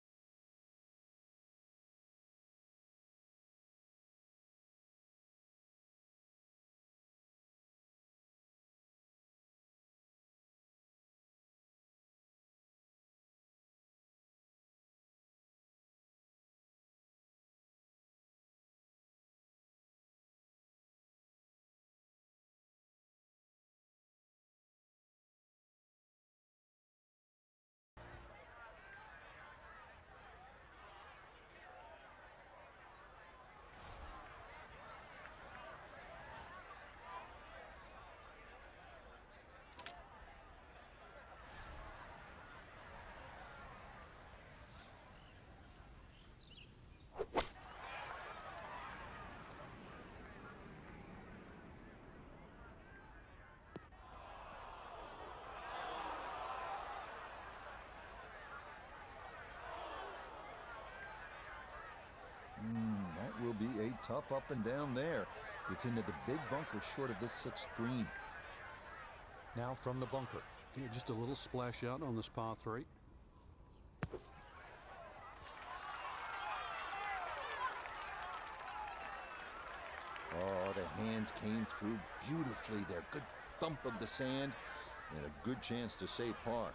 tough up and down there. It's into the big bunker short of this 6th green. Now from the bunker. Yeah, just a little splash out on this par 3. Oh, the hands came through beautifully there. Good thump of the sand and a good chance to save par.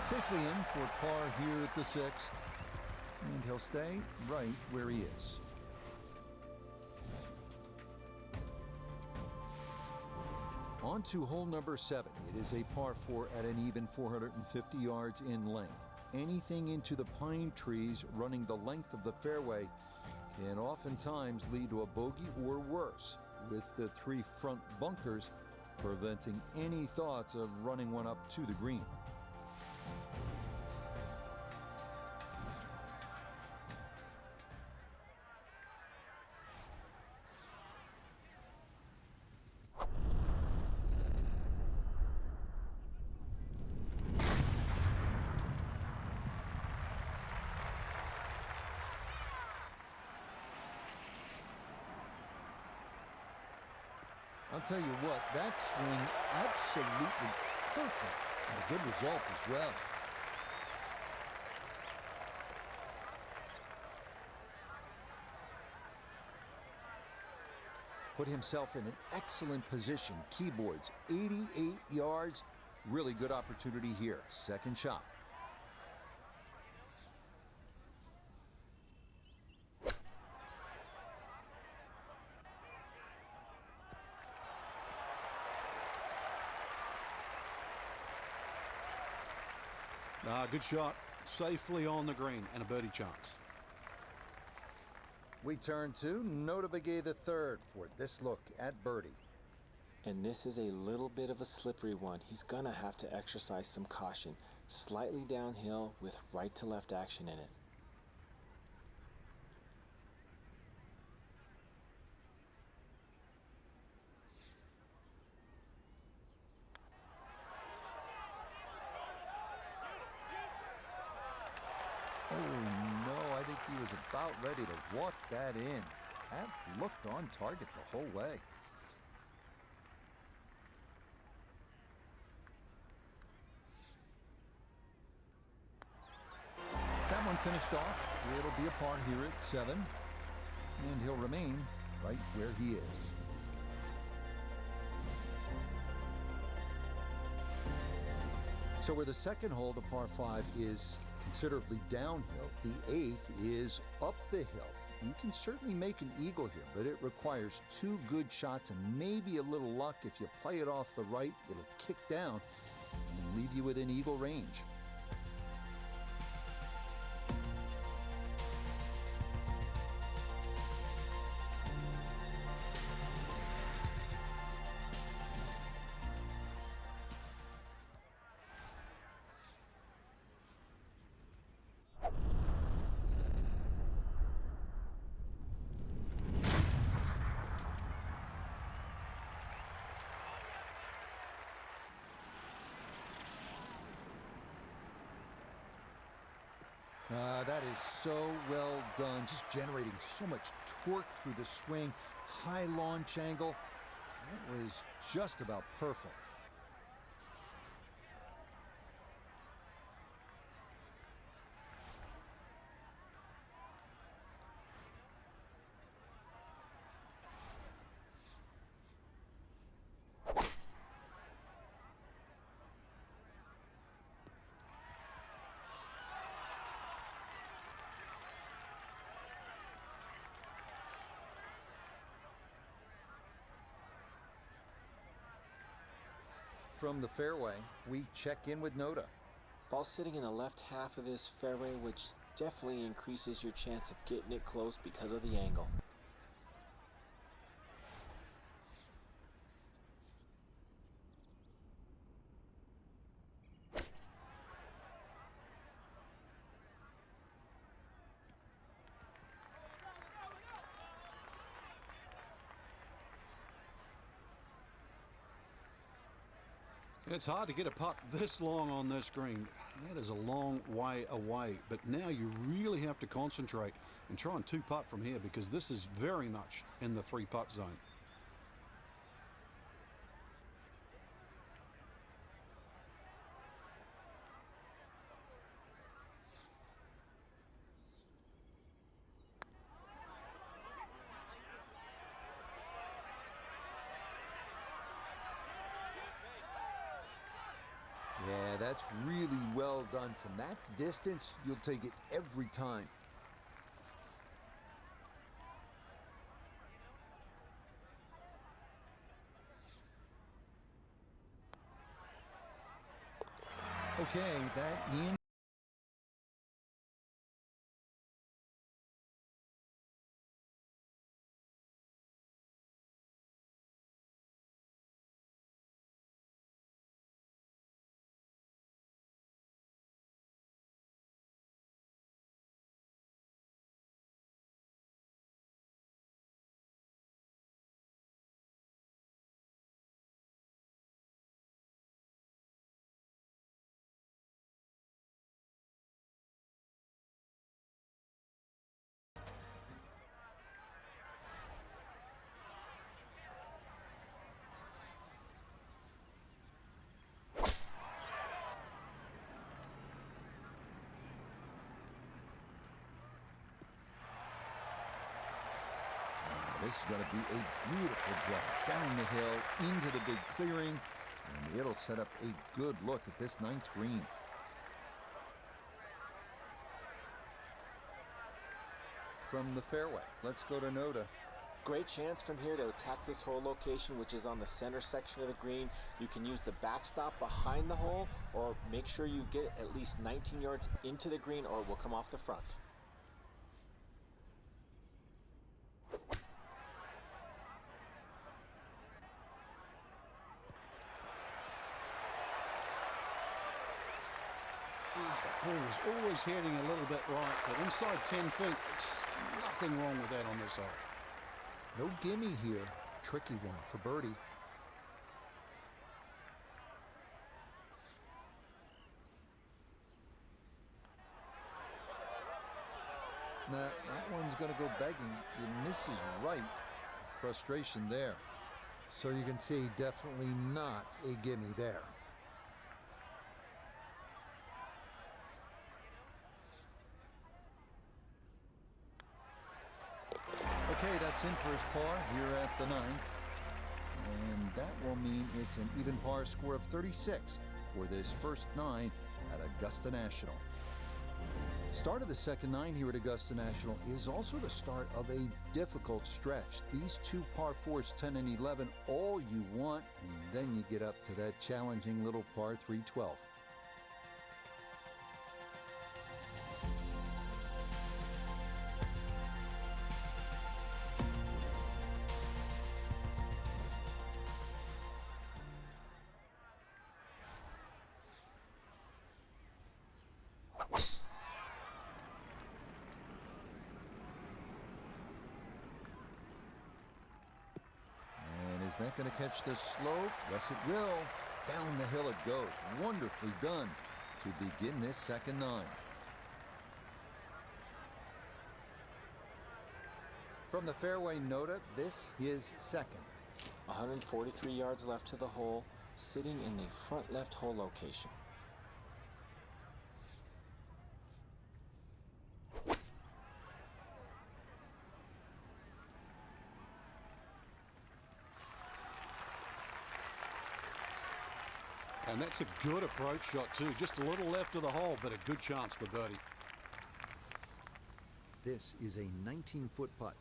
Safely in for par here at the 6th. And he'll stay right where he is. On to hole number 7. It is a par 4 at an even 450 yards in length. Anything into the pine trees running the length of the fairway can oftentimes lead to a bogey or worse, with the 3 front bunkers preventing any thoughts of running one up to the green. I'll tell you what, that swing absolutely perfect and a good result as well. Put himself in an excellent position. Keyboards, 88 yards. Really good opportunity here. Second shot. Good shot. Safely on the green and a birdie chance. We turn to Nota Begay the third for this look at birdie. And this is a little bit of a slippery one. He's gonna have to exercise some caution. Slightly downhill with right to left action in it. Oh no, I think he was about ready to walk that in. That looked on target the whole way. That one finished off. It'll be a par here at 7. And he'll remain right where he is. So where the second hole, the par 5, is considerably downhill, the 8th is up the hill. You can certainly make an eagle here, but it requires 2 good shots and maybe a little luck. If you play it off the right, it'll kick down and leave you within eagle range. That is so well done, just generating so much torque through the swing. High launch angle. That was just about perfect. From the fairway, we check in with Nota. Ball sitting in the left half of this fairway, which definitely increases your chance of getting it close because of the angle. It's hard to get a putt this long on this green. That is a long way away. But now you really have to concentrate and try and two-putt from here because this is very much in the three-putt zone. Yeah, that's really well done. From that distance, you'll take it every time. Okay, that Ian. This is going to be a beautiful drive down the hill into the big clearing, and it'll set up a good look at this ninth green. From the fairway, let's go to Noda. Great chance from here to attack this hole location, which is on the center section of the green. You can use the backstop behind the hole, or make sure you get at least 19 yards into the green, or it will come off the front. The ball is always heading a little bit right, but inside 10 feet, it's nothing wrong with that on this hole. No gimme here. Tricky one for birdie. Now, that one's going to go begging. It misses right. Frustration there. So you can see definitely not a gimme there. Okay, that's in for his par here at the ninth. And that will mean it's an even par score of 36 for this first nine at Augusta National. Start of the second nine here at Augusta National is also the start of a difficult stretch. These two par 4s, 10 and 11, all you want, and then you get up to that challenging little par 3, 12. Is that going to catch the slope? Yes, it will. Down the hill it goes. Wonderfully done to begin this second nine. From the fairway, Noda, this is second. 143 yards left to the hole, sitting in the front left hole location. And that's a good approach shot too. Just a little left of the hole, but a good chance for birdie. This is a 19-foot putt.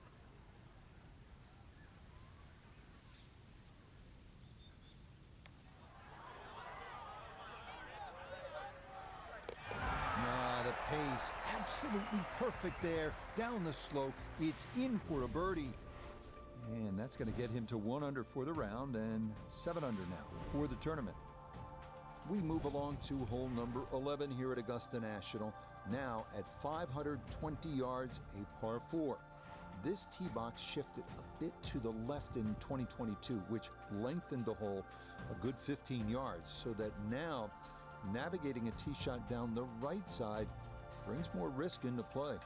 The pace absolutely perfect there. Down the slope, it's in for a birdie. And that's going to get him to 1 under for the round and 7 under now for the tournament. We move along to hole number 11 here at Augusta National, now at 520 yards, a par 4. this tee box shifted a bit to the left in 2022, which lengthened the hole a good 15 yards, so that now navigating a tee shot down the right side brings more risk into play.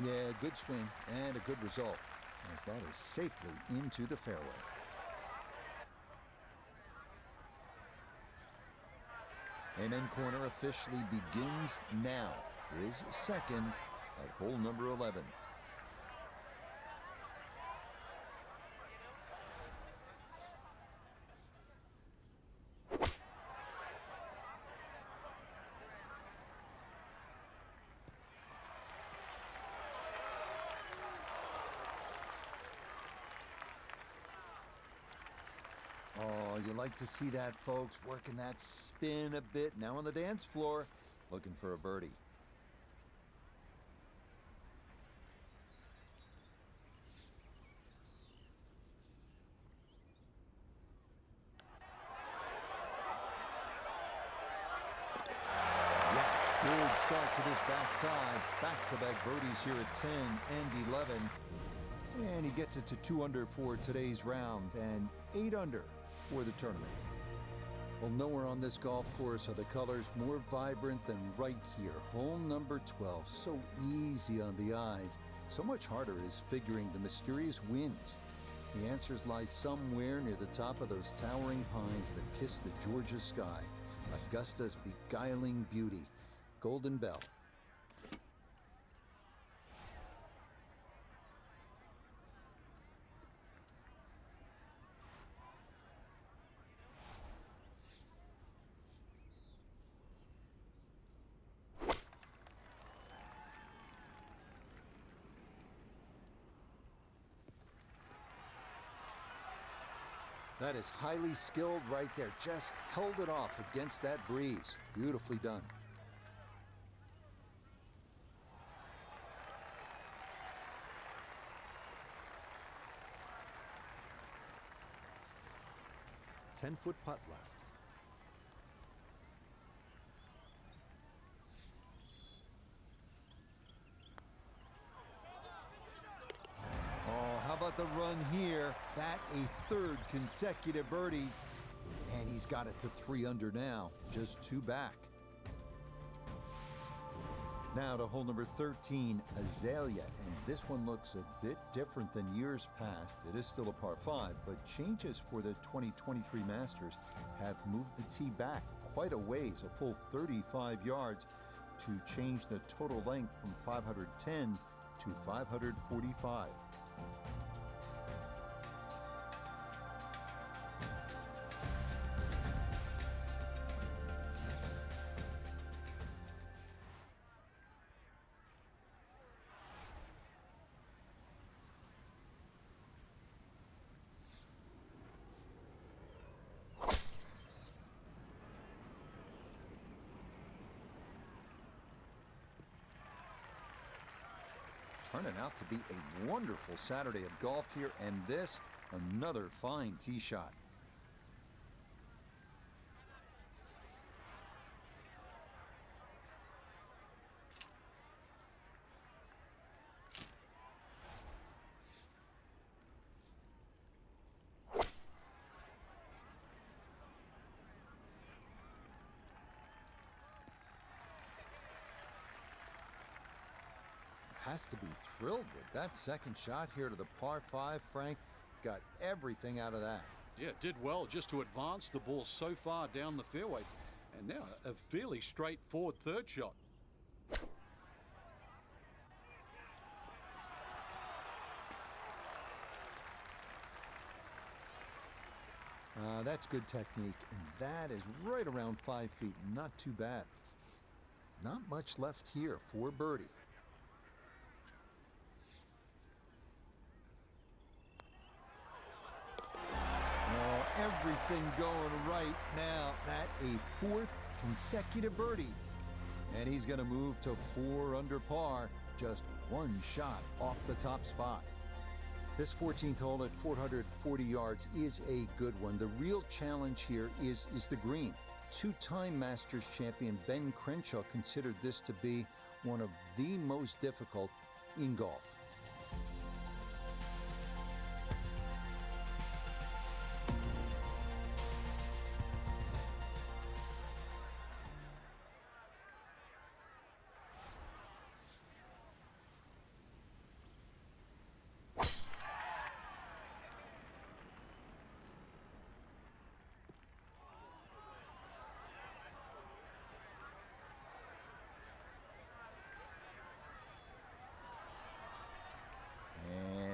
Yeah, good swing and a good result, as that is safely into the fairway. Amen Corner officially begins now, his second at hole number 11. Oh, you like to see that, folks, working that spin a bit. Now on the dance floor, looking for a birdie. Yes, good start to this backside. Back-to-back birdies here at 10 and 11. And he gets it to 2 under for today's round and 8 under for the tournament. Well, nowhere on this golf course are the colors more vibrant than right here. Hole number 12, so easy on the eyes. So much harder is figuring the mysterious winds. The answers lie somewhere near the top of those towering pines that kiss the Georgia sky. Augusta's beguiling beauty. Golden Bell. That is highly skilled right there. Just held it off against that breeze. Beautifully done. Ten-foot putt left. How about the run here? That a third consecutive birdie. And he's got it to 3 under now, just 2 back. Now to hole number 13, Azalea. And this one looks a bit different than years past. It is still a par 5, but changes for the 2023 Masters have moved the tee back quite a ways, a full 35 yards, to change the total length from 510 to 545. Turning out to be a wonderful Saturday of golf here, and this, another fine tee shot. Has to be thrilled with that second shot here to the par 5, Frank. Got everything out of that. Yeah, did well just to advance the ball so far down the fairway. And now a fairly straightforward third shot. That's good technique, and that is right around 5 feet. Not too bad. Not much left here for birdie. everything going right now. That a 4th consecutive birdie. And he's going to move to 4 under par, just 1 shot off the top spot. This 14th hole at 440 yards is a good one. The real challenge here is the green. 2-time Masters champion Ben Crenshaw considered this to be one of the most difficult in golf.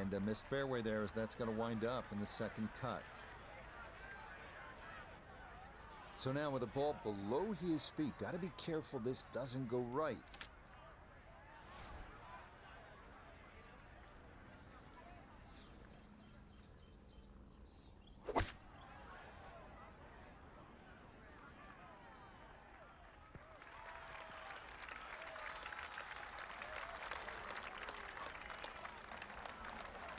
And a missed fairway there, as that's going to wind up in the second cut. So now with the ball below his feet, got to be careful this doesn't go right.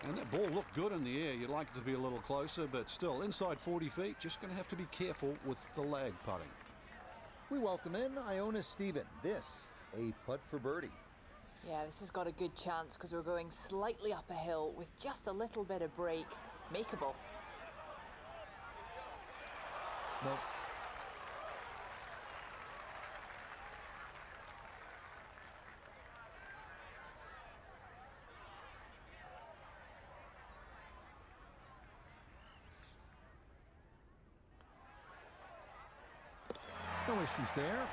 And that ball looked good in the air. You'd like it to be a little closer, but still inside 40 feet. Just going to have to be careful with the lag putting. We welcome in Iona Stephen. This, a putt for birdie. Yeah, this has got a good chance because we're going slightly up a hill with just a little bit of break. Makeable. Nope. No issues there.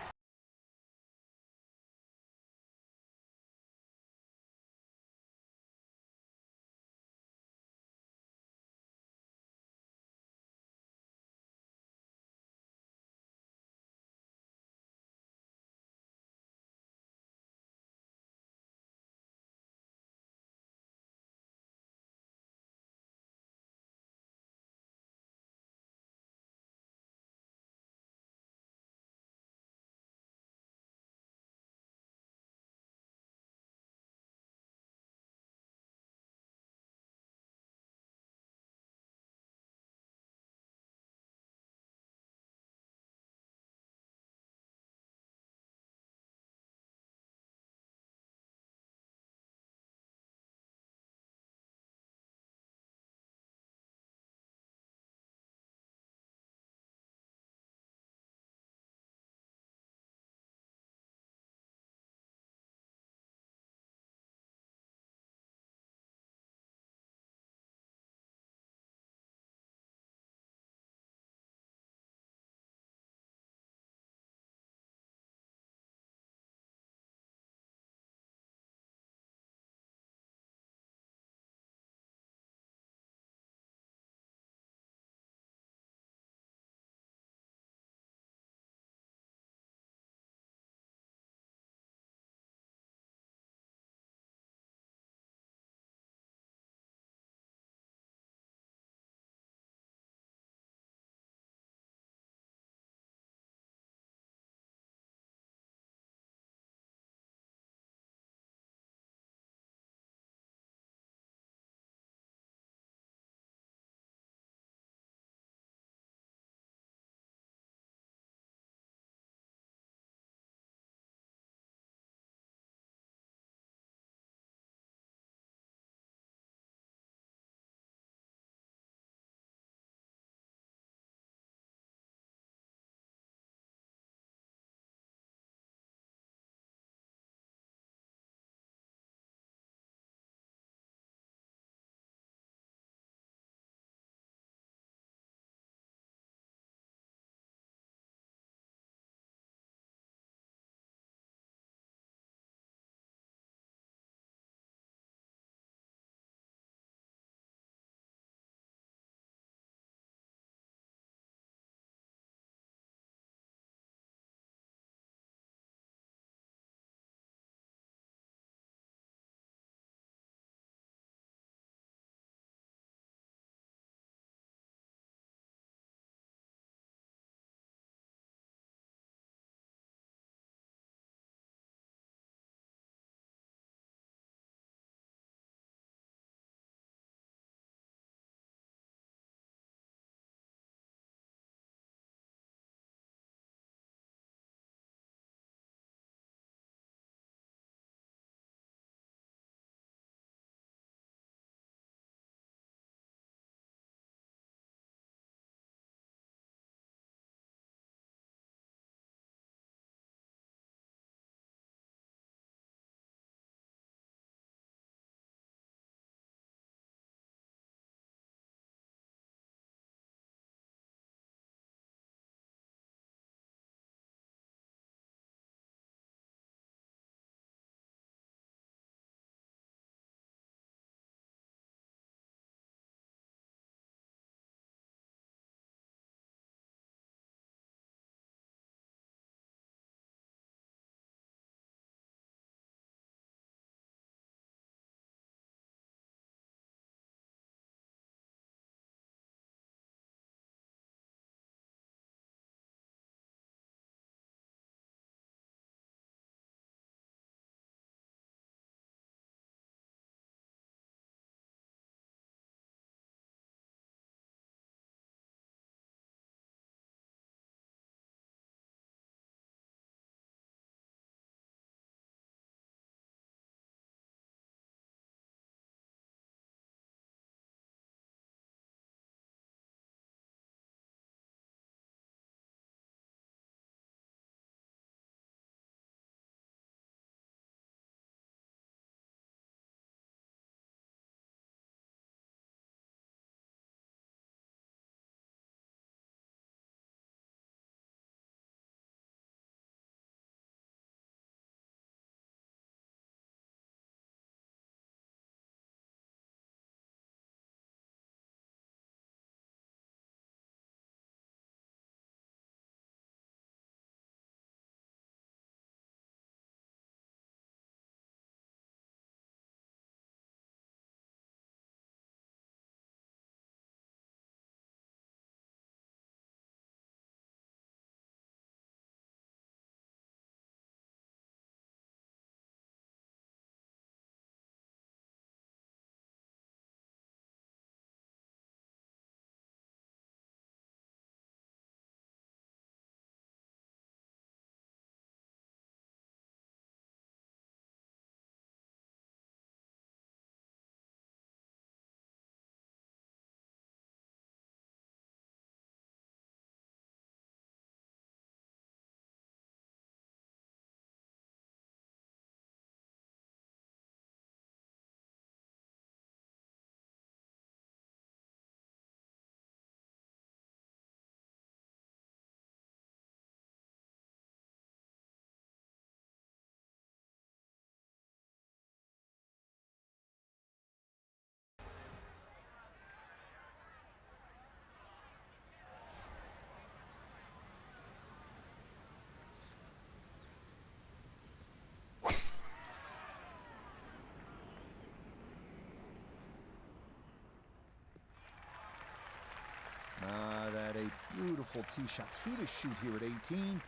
beautiful tee shot. 3 to shoot here at 18, and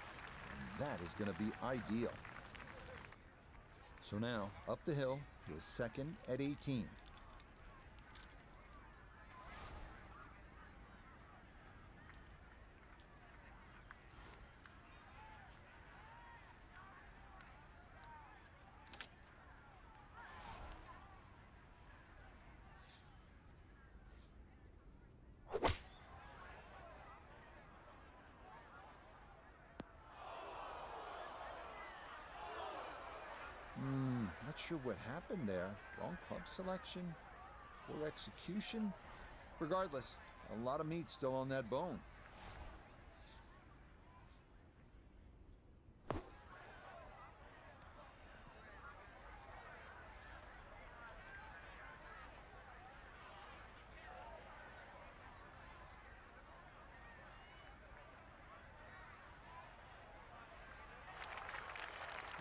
that is going to be ideal. So now, up the hill, his second at 18. Not sure what happened there. Wrong club selection, poor execution. Regardless, a lot of meat still on that bone.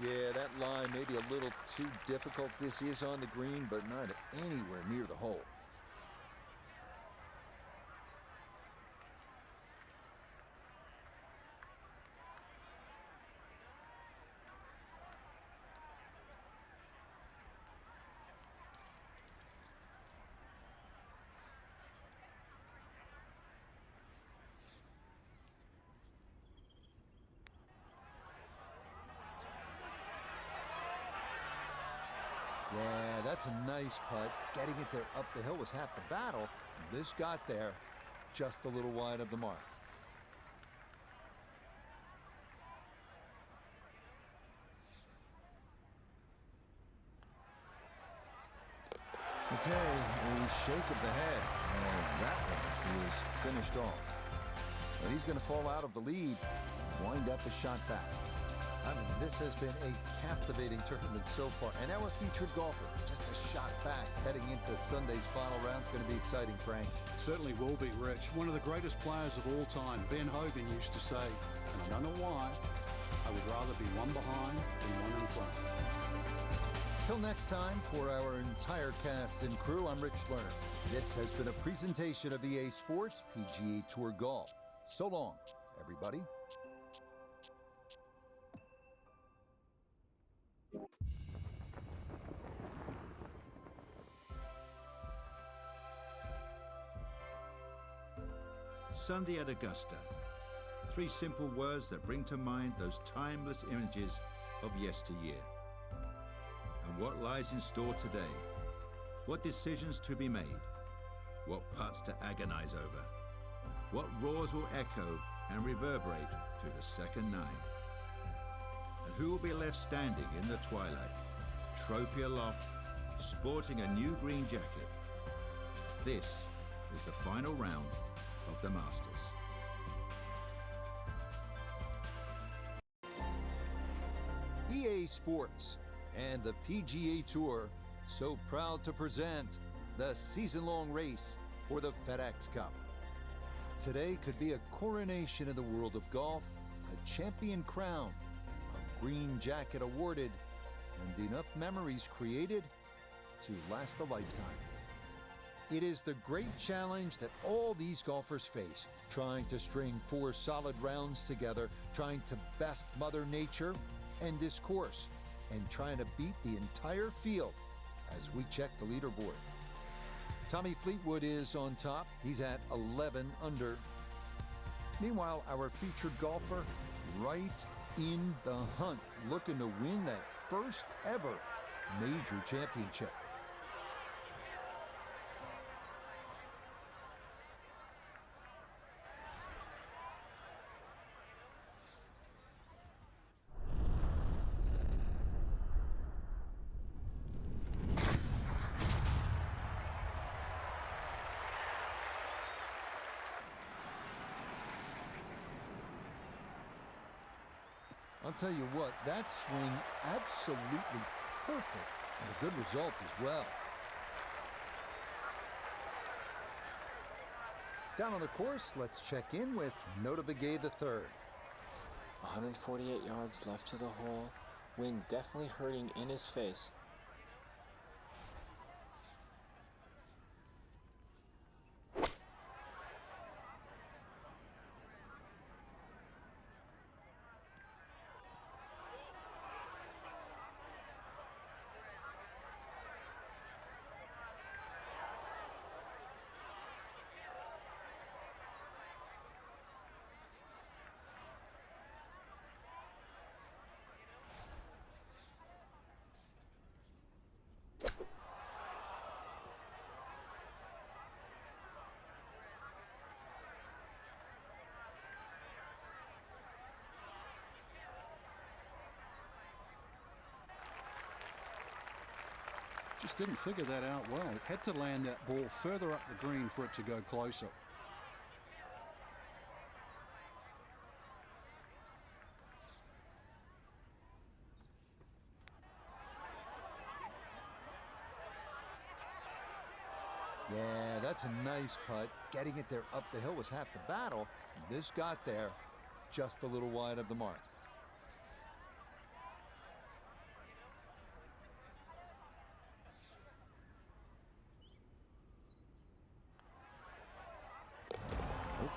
Yeah, that line may be a little too difficult. This is on the green, but not anywhere near the hole. Yeah, that's a nice putt. Getting it there up the hill was half the battle. This got there just a little wide of the mark. Okay, a shake of the head as that one is finished off. And he's going to fall out of the lead and wind up a shot back. I mean, this has been a captivating tournament so far. And our featured golfer, just a shot back heading into Sunday's final round. It's going to be exciting, Frank. Certainly will be, Rich. One of the greatest players of all time, Ben Hogan, used to say, and I don't know why, I would rather be one behind than one in front. Till next time, for our entire cast and crew, I'm Rich Lerner. This has been a presentation of EA Sports PGA Tour Golf. So long, everybody. Sunday at Augusta. 3 simple words that bring to mind those timeless images of yesteryear. And what lies in store today? What decisions to be made? What putts to agonize over? What roars will echo and reverberate through the second 9? And who will be left standing in the twilight, trophy aloft, sporting a new green jacket? This is the final round of the Masters. EA Sports and the PGA Tour so proud to present the season-long race for the FedEx Cup. Today could be a coronation in the world of golf, a champion crown, a green jacket awarded, and enough memories created to last a lifetime. It is the great challenge that all these golfers face, trying to string 4 solid rounds together, trying to best Mother Nature and this course, and trying to beat the entire field as we check the leaderboard. Tommy Fleetwood is on top. He's at 11 under. Meanwhile, our featured golfer right in the hunt, looking to win that first ever major championship. I'll tell you what, that swing absolutely perfect, and a good result as well. Down on the course, let's check in with Nota Begay III. 148 yards left to the hole. Wind definitely hurting in his face. just didn't figure that out well. It had to land that ball further up the green for it to go closer. Yeah, that's a nice putt. Getting it there up the hill was half the battle. This got there just a little wide of the mark.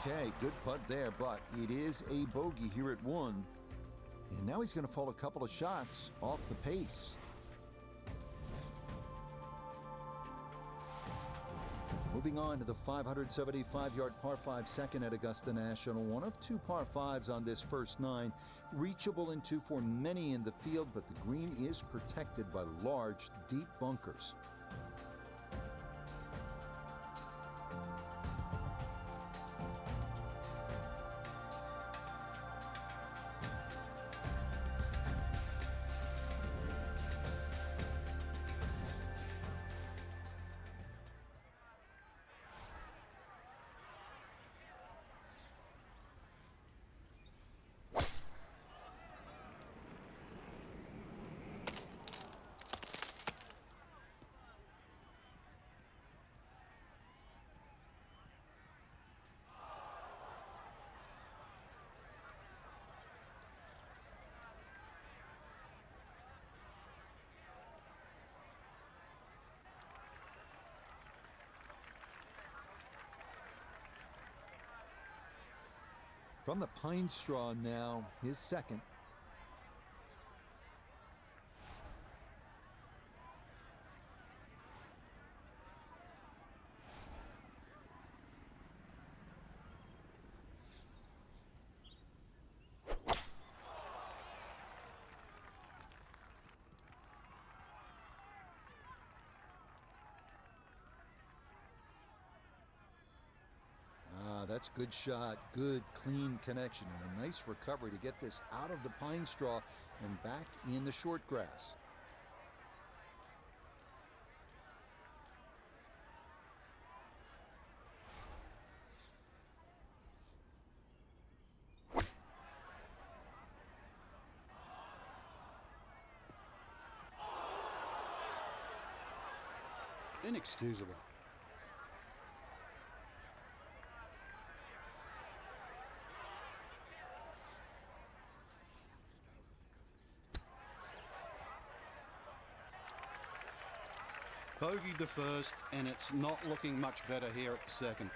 Okay, good putt there, but it is a bogey here at 1. And now he's going to fall a couple of shots off the pace. Moving on to the 575-yard par 5 second at Augusta National. One of 2 par 5s on this first 9. Reachable in 2 for many in the field, but the green is protected by large, deep bunkers. From the pine straw now, his second. That's a good shot, good clean connection, and a nice recovery to get this out of the pine straw and back in the short grass. Inexcusable. Bogeyed the first, and it's not looking much better here at the second.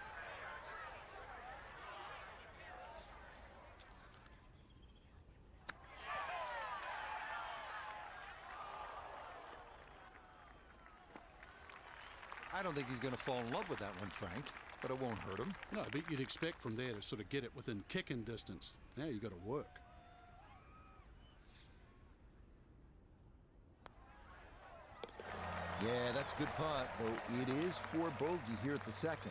I don't think he's going to fall in love with that one, Frank, but it won't hurt him. No, but you'd expect from there to sort of get it within kicking distance. Now you've got to work. Yeah, that's a good putt, though it is for bogey here at the second.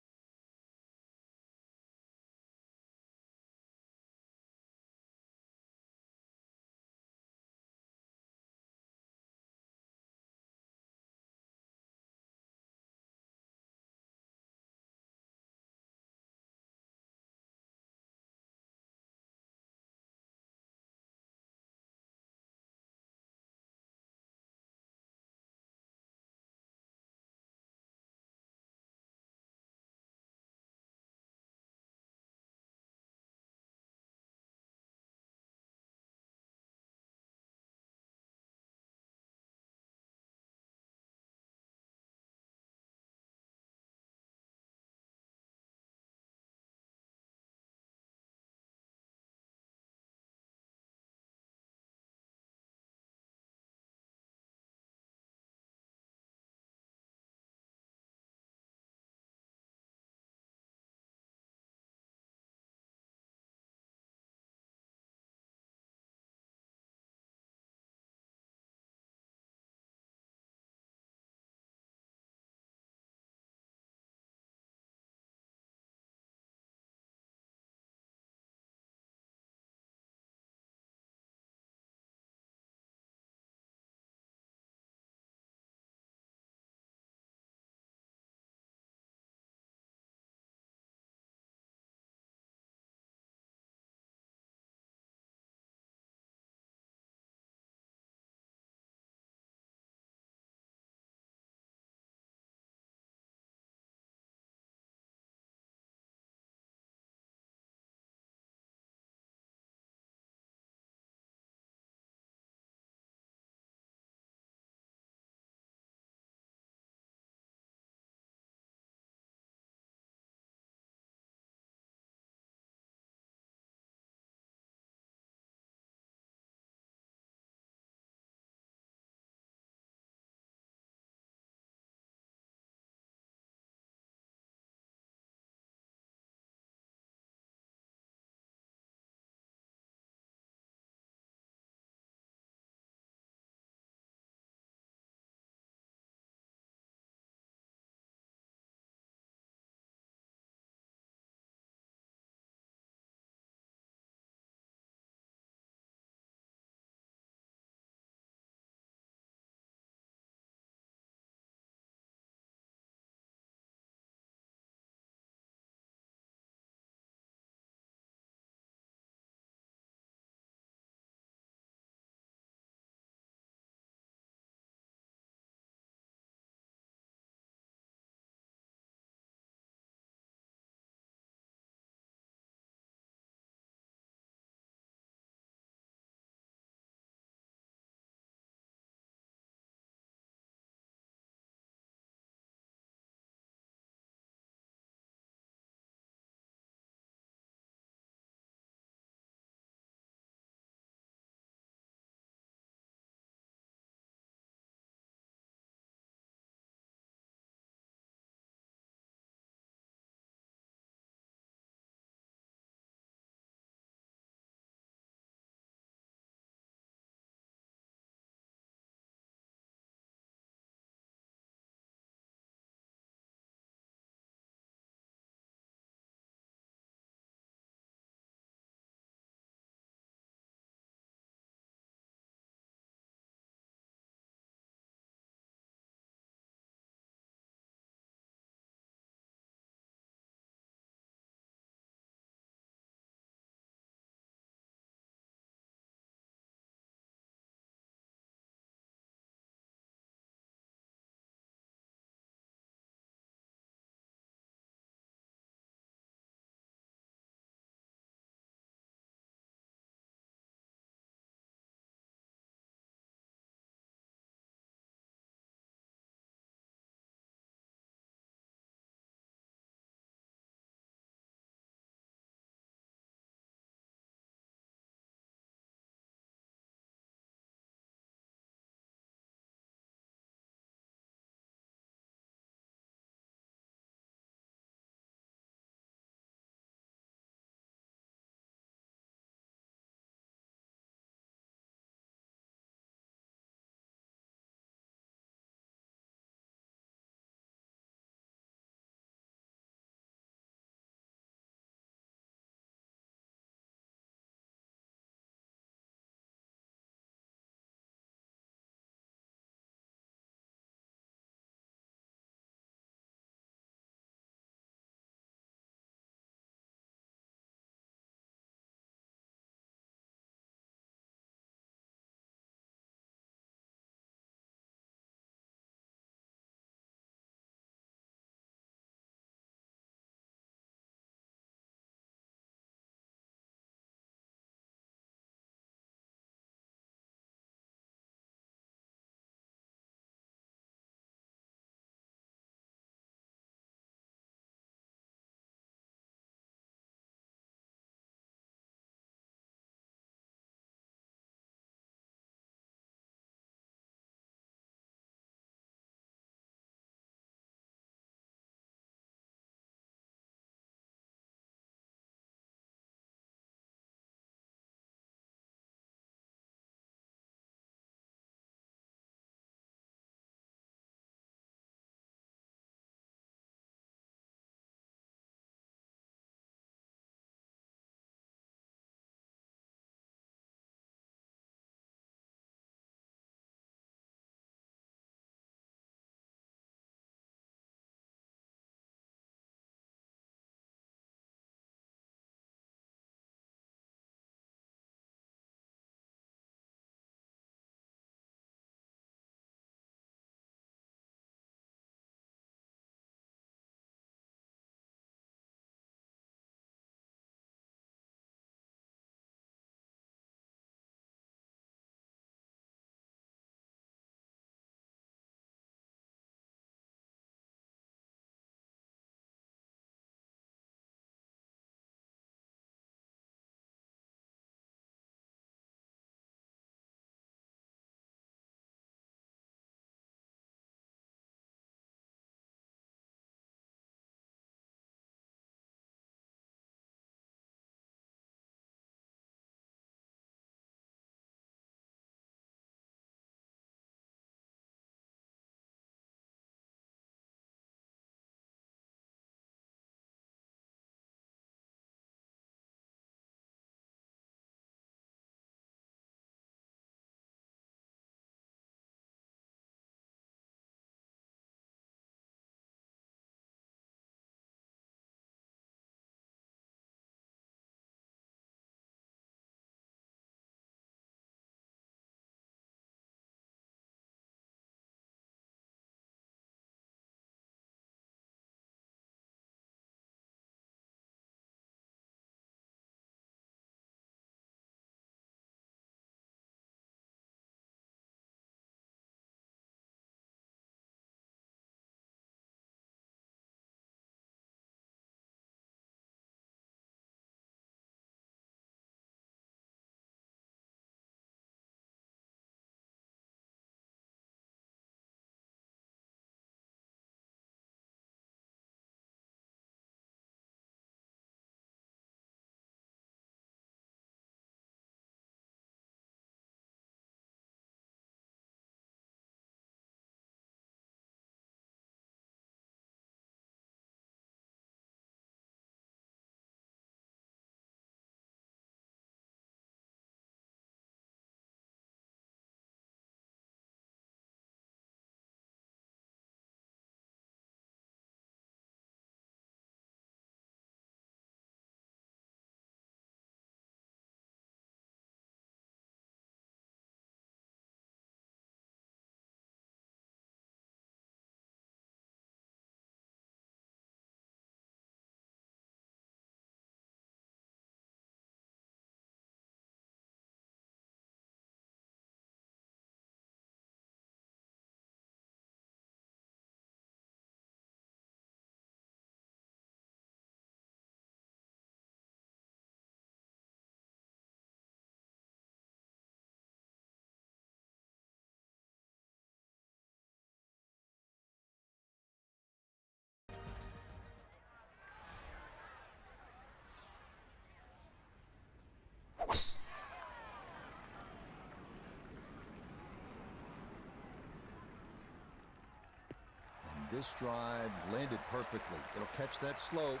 this drive landed perfectly. It'll catch that slope,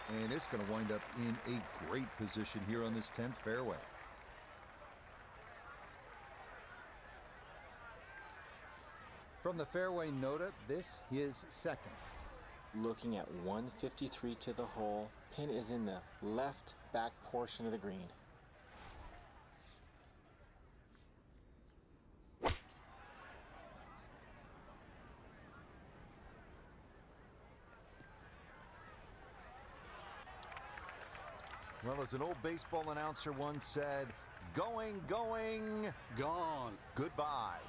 and it's going to wind up in a great position here on this 10th fairway. From the fairway nota, this is second. Looking at 153 to the hole, pin is in the left back portion of the green. Well, as an old baseball announcer once said, going, going, Gone. goodbye.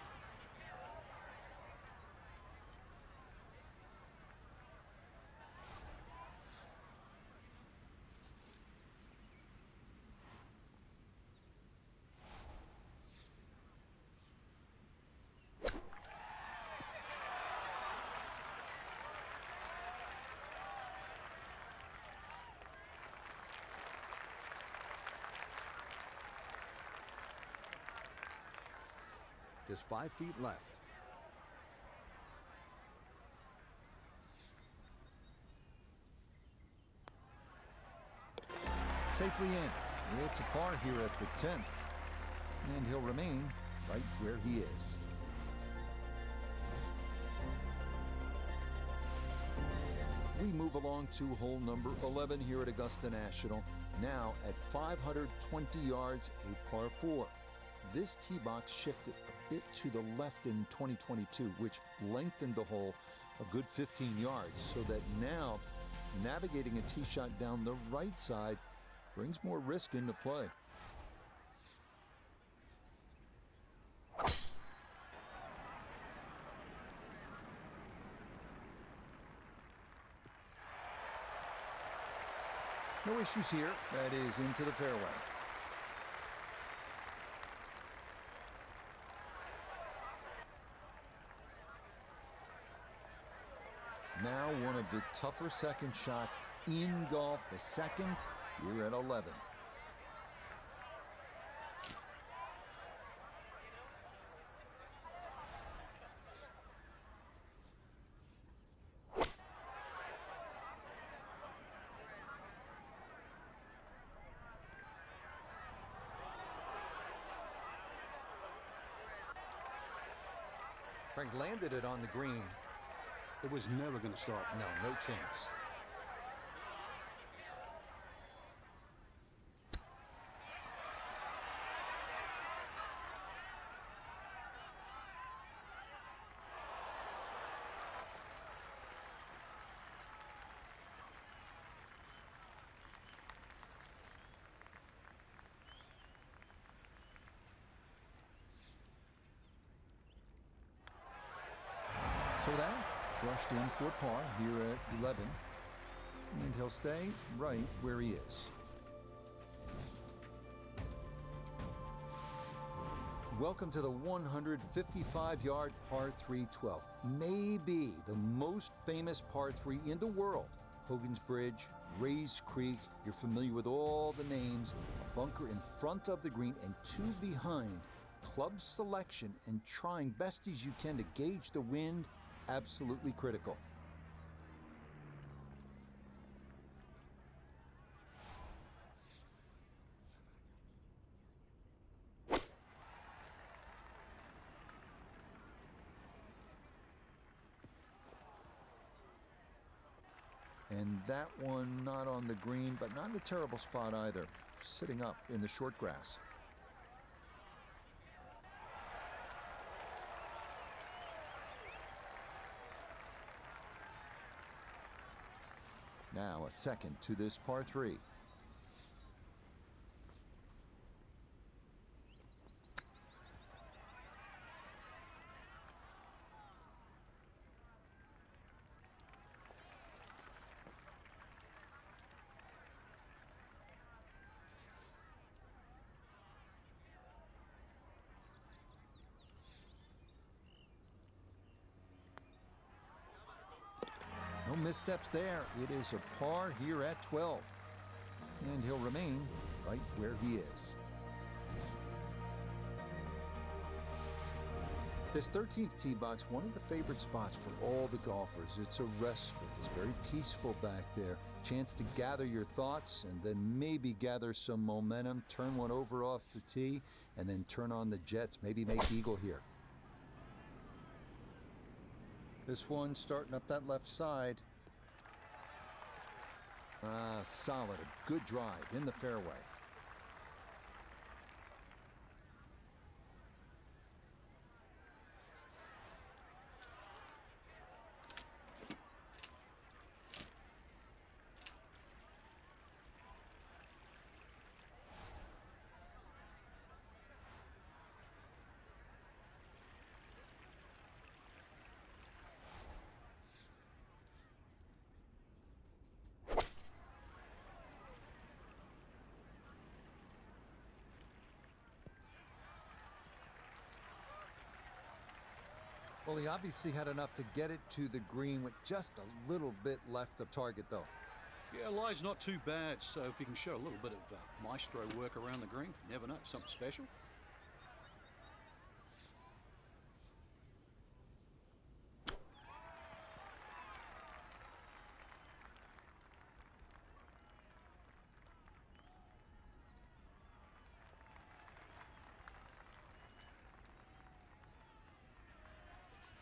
Just 5 feet left. Safely in. It's a par here at the 10th. And he'll remain right where he is. We move along to hole number 11 here at Augusta National. Now at 520 yards, a par 4. This tee box shifted a bit to the left in 2022, which lengthened the hole a good 15 yards, so that now navigating a tee shot down the right side brings more risk into play. No issues here. That is into the fairway. Now one of the tougher second shots in golf, the second here at 11. Frank landed it on the green. It was never going to start. No chance. So that brushed in for par here at 11, and he'll stay right where he is. Welcome to the 155-yard par 3 12th. Maybe the most famous par 3 in the world. Hogan's Bridge, Rays Creek, you're familiar with all the names. A bunker in front of the green and 2 behind. Club selection and trying best as you can to gauge the wind, absolutely critical. And that one not on the green, but not in a terrible spot either. Sitting up in the short grass. Now a second to this par 3. No missteps there. It is a par here at 12. And he'll remain right where he is. This 13th tee box, one of the favorite spots for all the golfers. It's a respite. It's very peaceful back there. Chance to gather your thoughts and then maybe gather some momentum, turn one over off the tee, and then turn on the jets, maybe make eagle here. This one starting up that left side. Solid, a good drive in the fairway. Well, he obviously had enough to get it to the green with just a little bit left of target, though. Yeah, lie's not too bad, so if you can show a little bit of maestro work around the green, you never know, something special.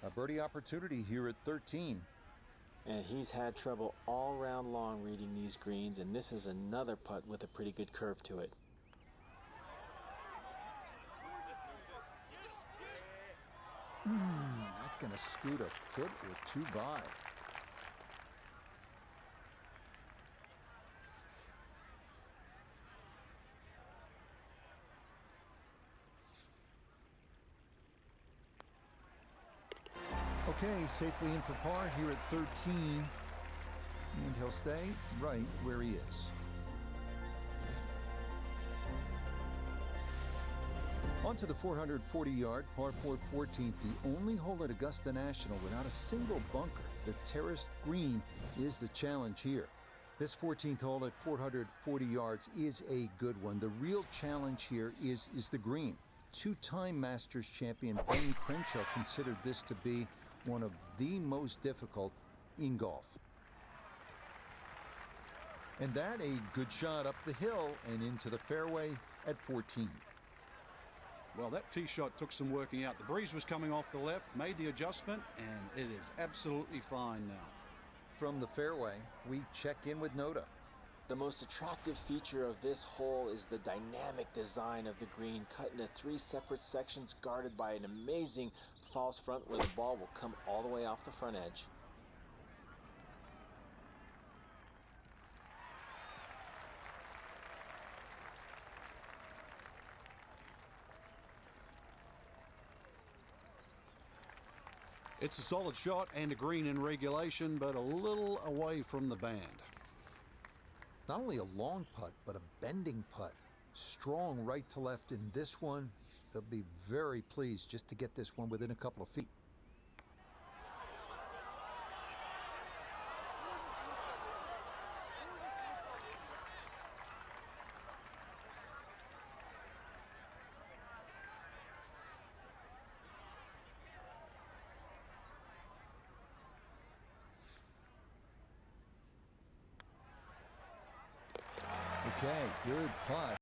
A birdie opportunity here at 13. And he's had trouble all round long reading these greens, and this is another putt with a pretty good curve to it. That's going to scoot a foot or two by. Okay, safely in for par here at 13. And he'll stay right where he is. On to the 440-yard par 4 14th, the only hole at Augusta National without a single bunker. The terraced green is the challenge here. This 14th hole at 440 yards is a good one. The real challenge here is the green. Two-time Masters champion Ben Crenshaw considered this to be one of the most difficult in golf. And that a good shot up the hill and into the fairway at 14. Well, that tee shot took some working out. The breeze was coming off the left, made the adjustment, and it is absolutely fine now. From the fairway, we check in with Noda. The most attractive feature of this hole is the dynamic design of the green, cut into 3 separate sections guarded by an amazing false front where the ball will come all the way off the front edge. It's a solid shot and a green in regulation, but a little away from the band. Not only a long putt, but a bending putt. Strong right to left in this one. They'll be very pleased just to get this one within a couple of feet. Okay, good putt.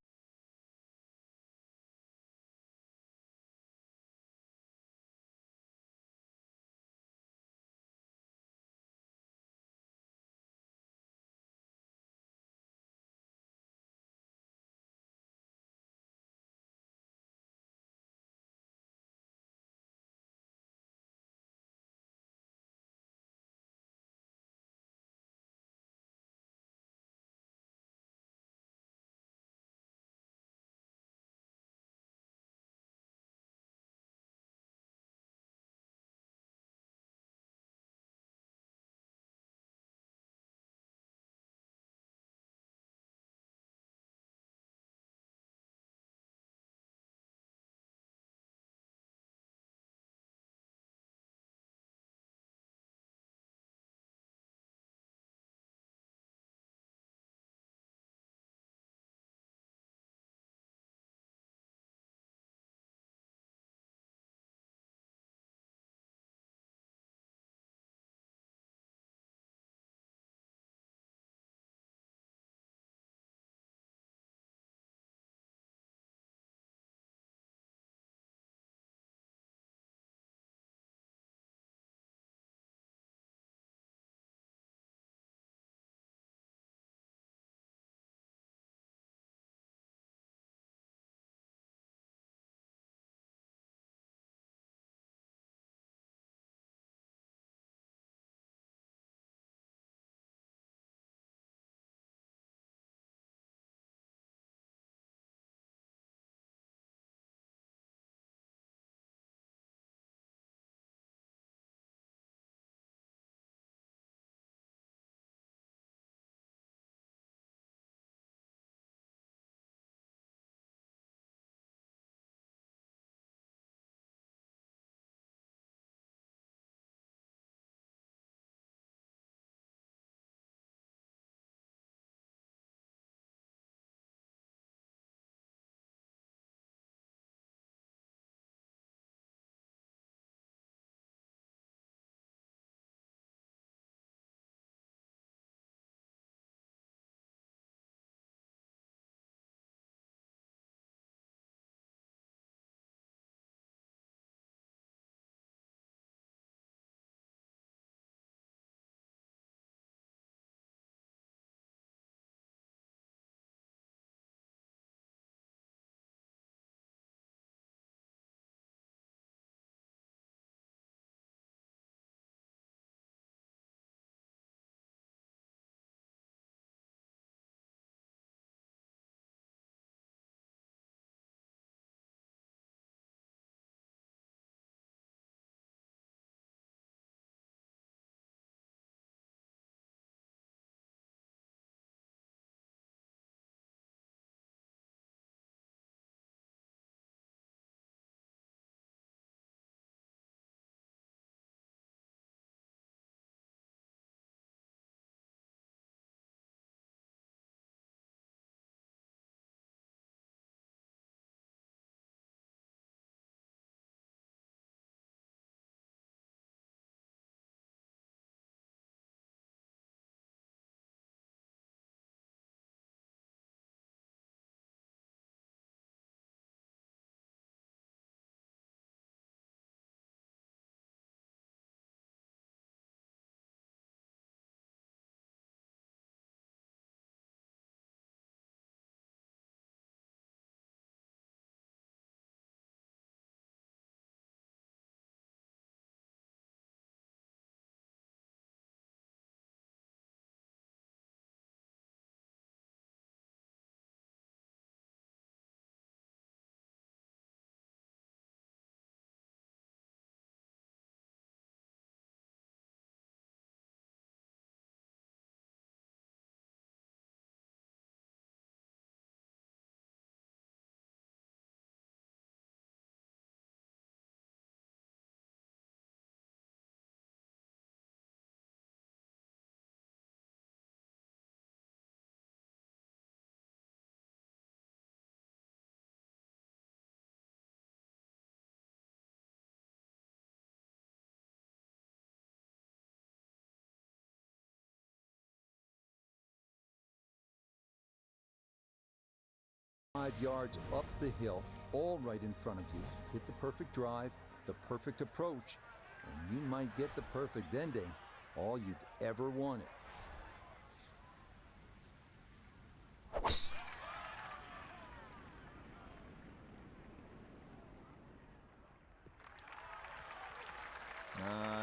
25 yards up the hill, all right in front of you. Hit the perfect drive, the perfect approach, and you might get the perfect ending, all you've ever wanted.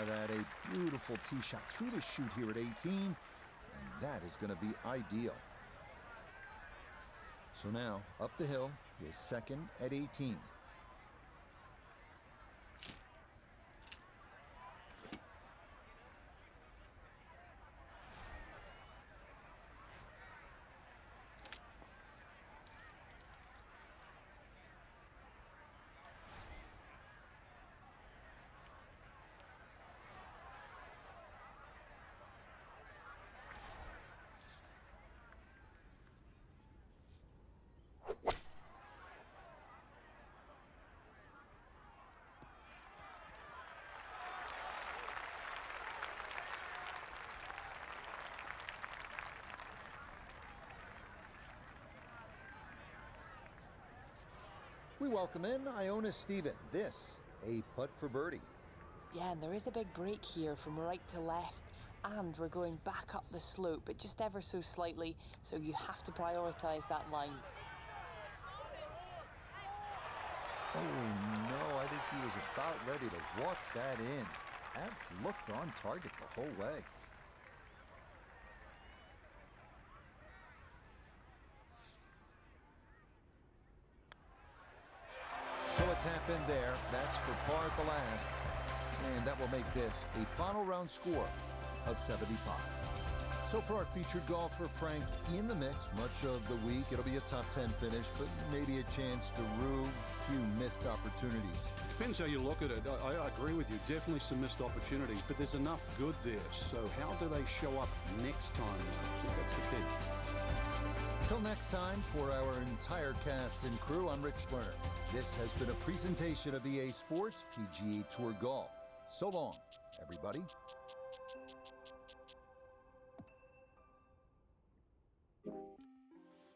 That a beautiful tee shot through the chute here at 18, and that is going to be ideal. So now, up the hill, his second at 18. We welcome in Iona Stephen. This, a putt for birdie. Yeah, and there is a big break here from right to left, and we're going back up the slope, but just ever so slightly, so you have to prioritise that line. Oh no, I think he was about ready to walk that in. That looked on target the whole way. So a tap in there, that's for par at the last. And that will make this a final round score of 75. So for our featured golfer, Frank, in the mix much of the week. It'll be a top 10 finish, but maybe a chance to rue a few missed opportunities. Depends how you look at it. I agree with you. Definitely some missed opportunities, but there's enough good there. So how do they show up next time? I think that's the key. Till next time, for our entire cast and crew, I'm Rich Lerner. This has been a presentation of EA Sports PGA Tour Golf. So long, everybody.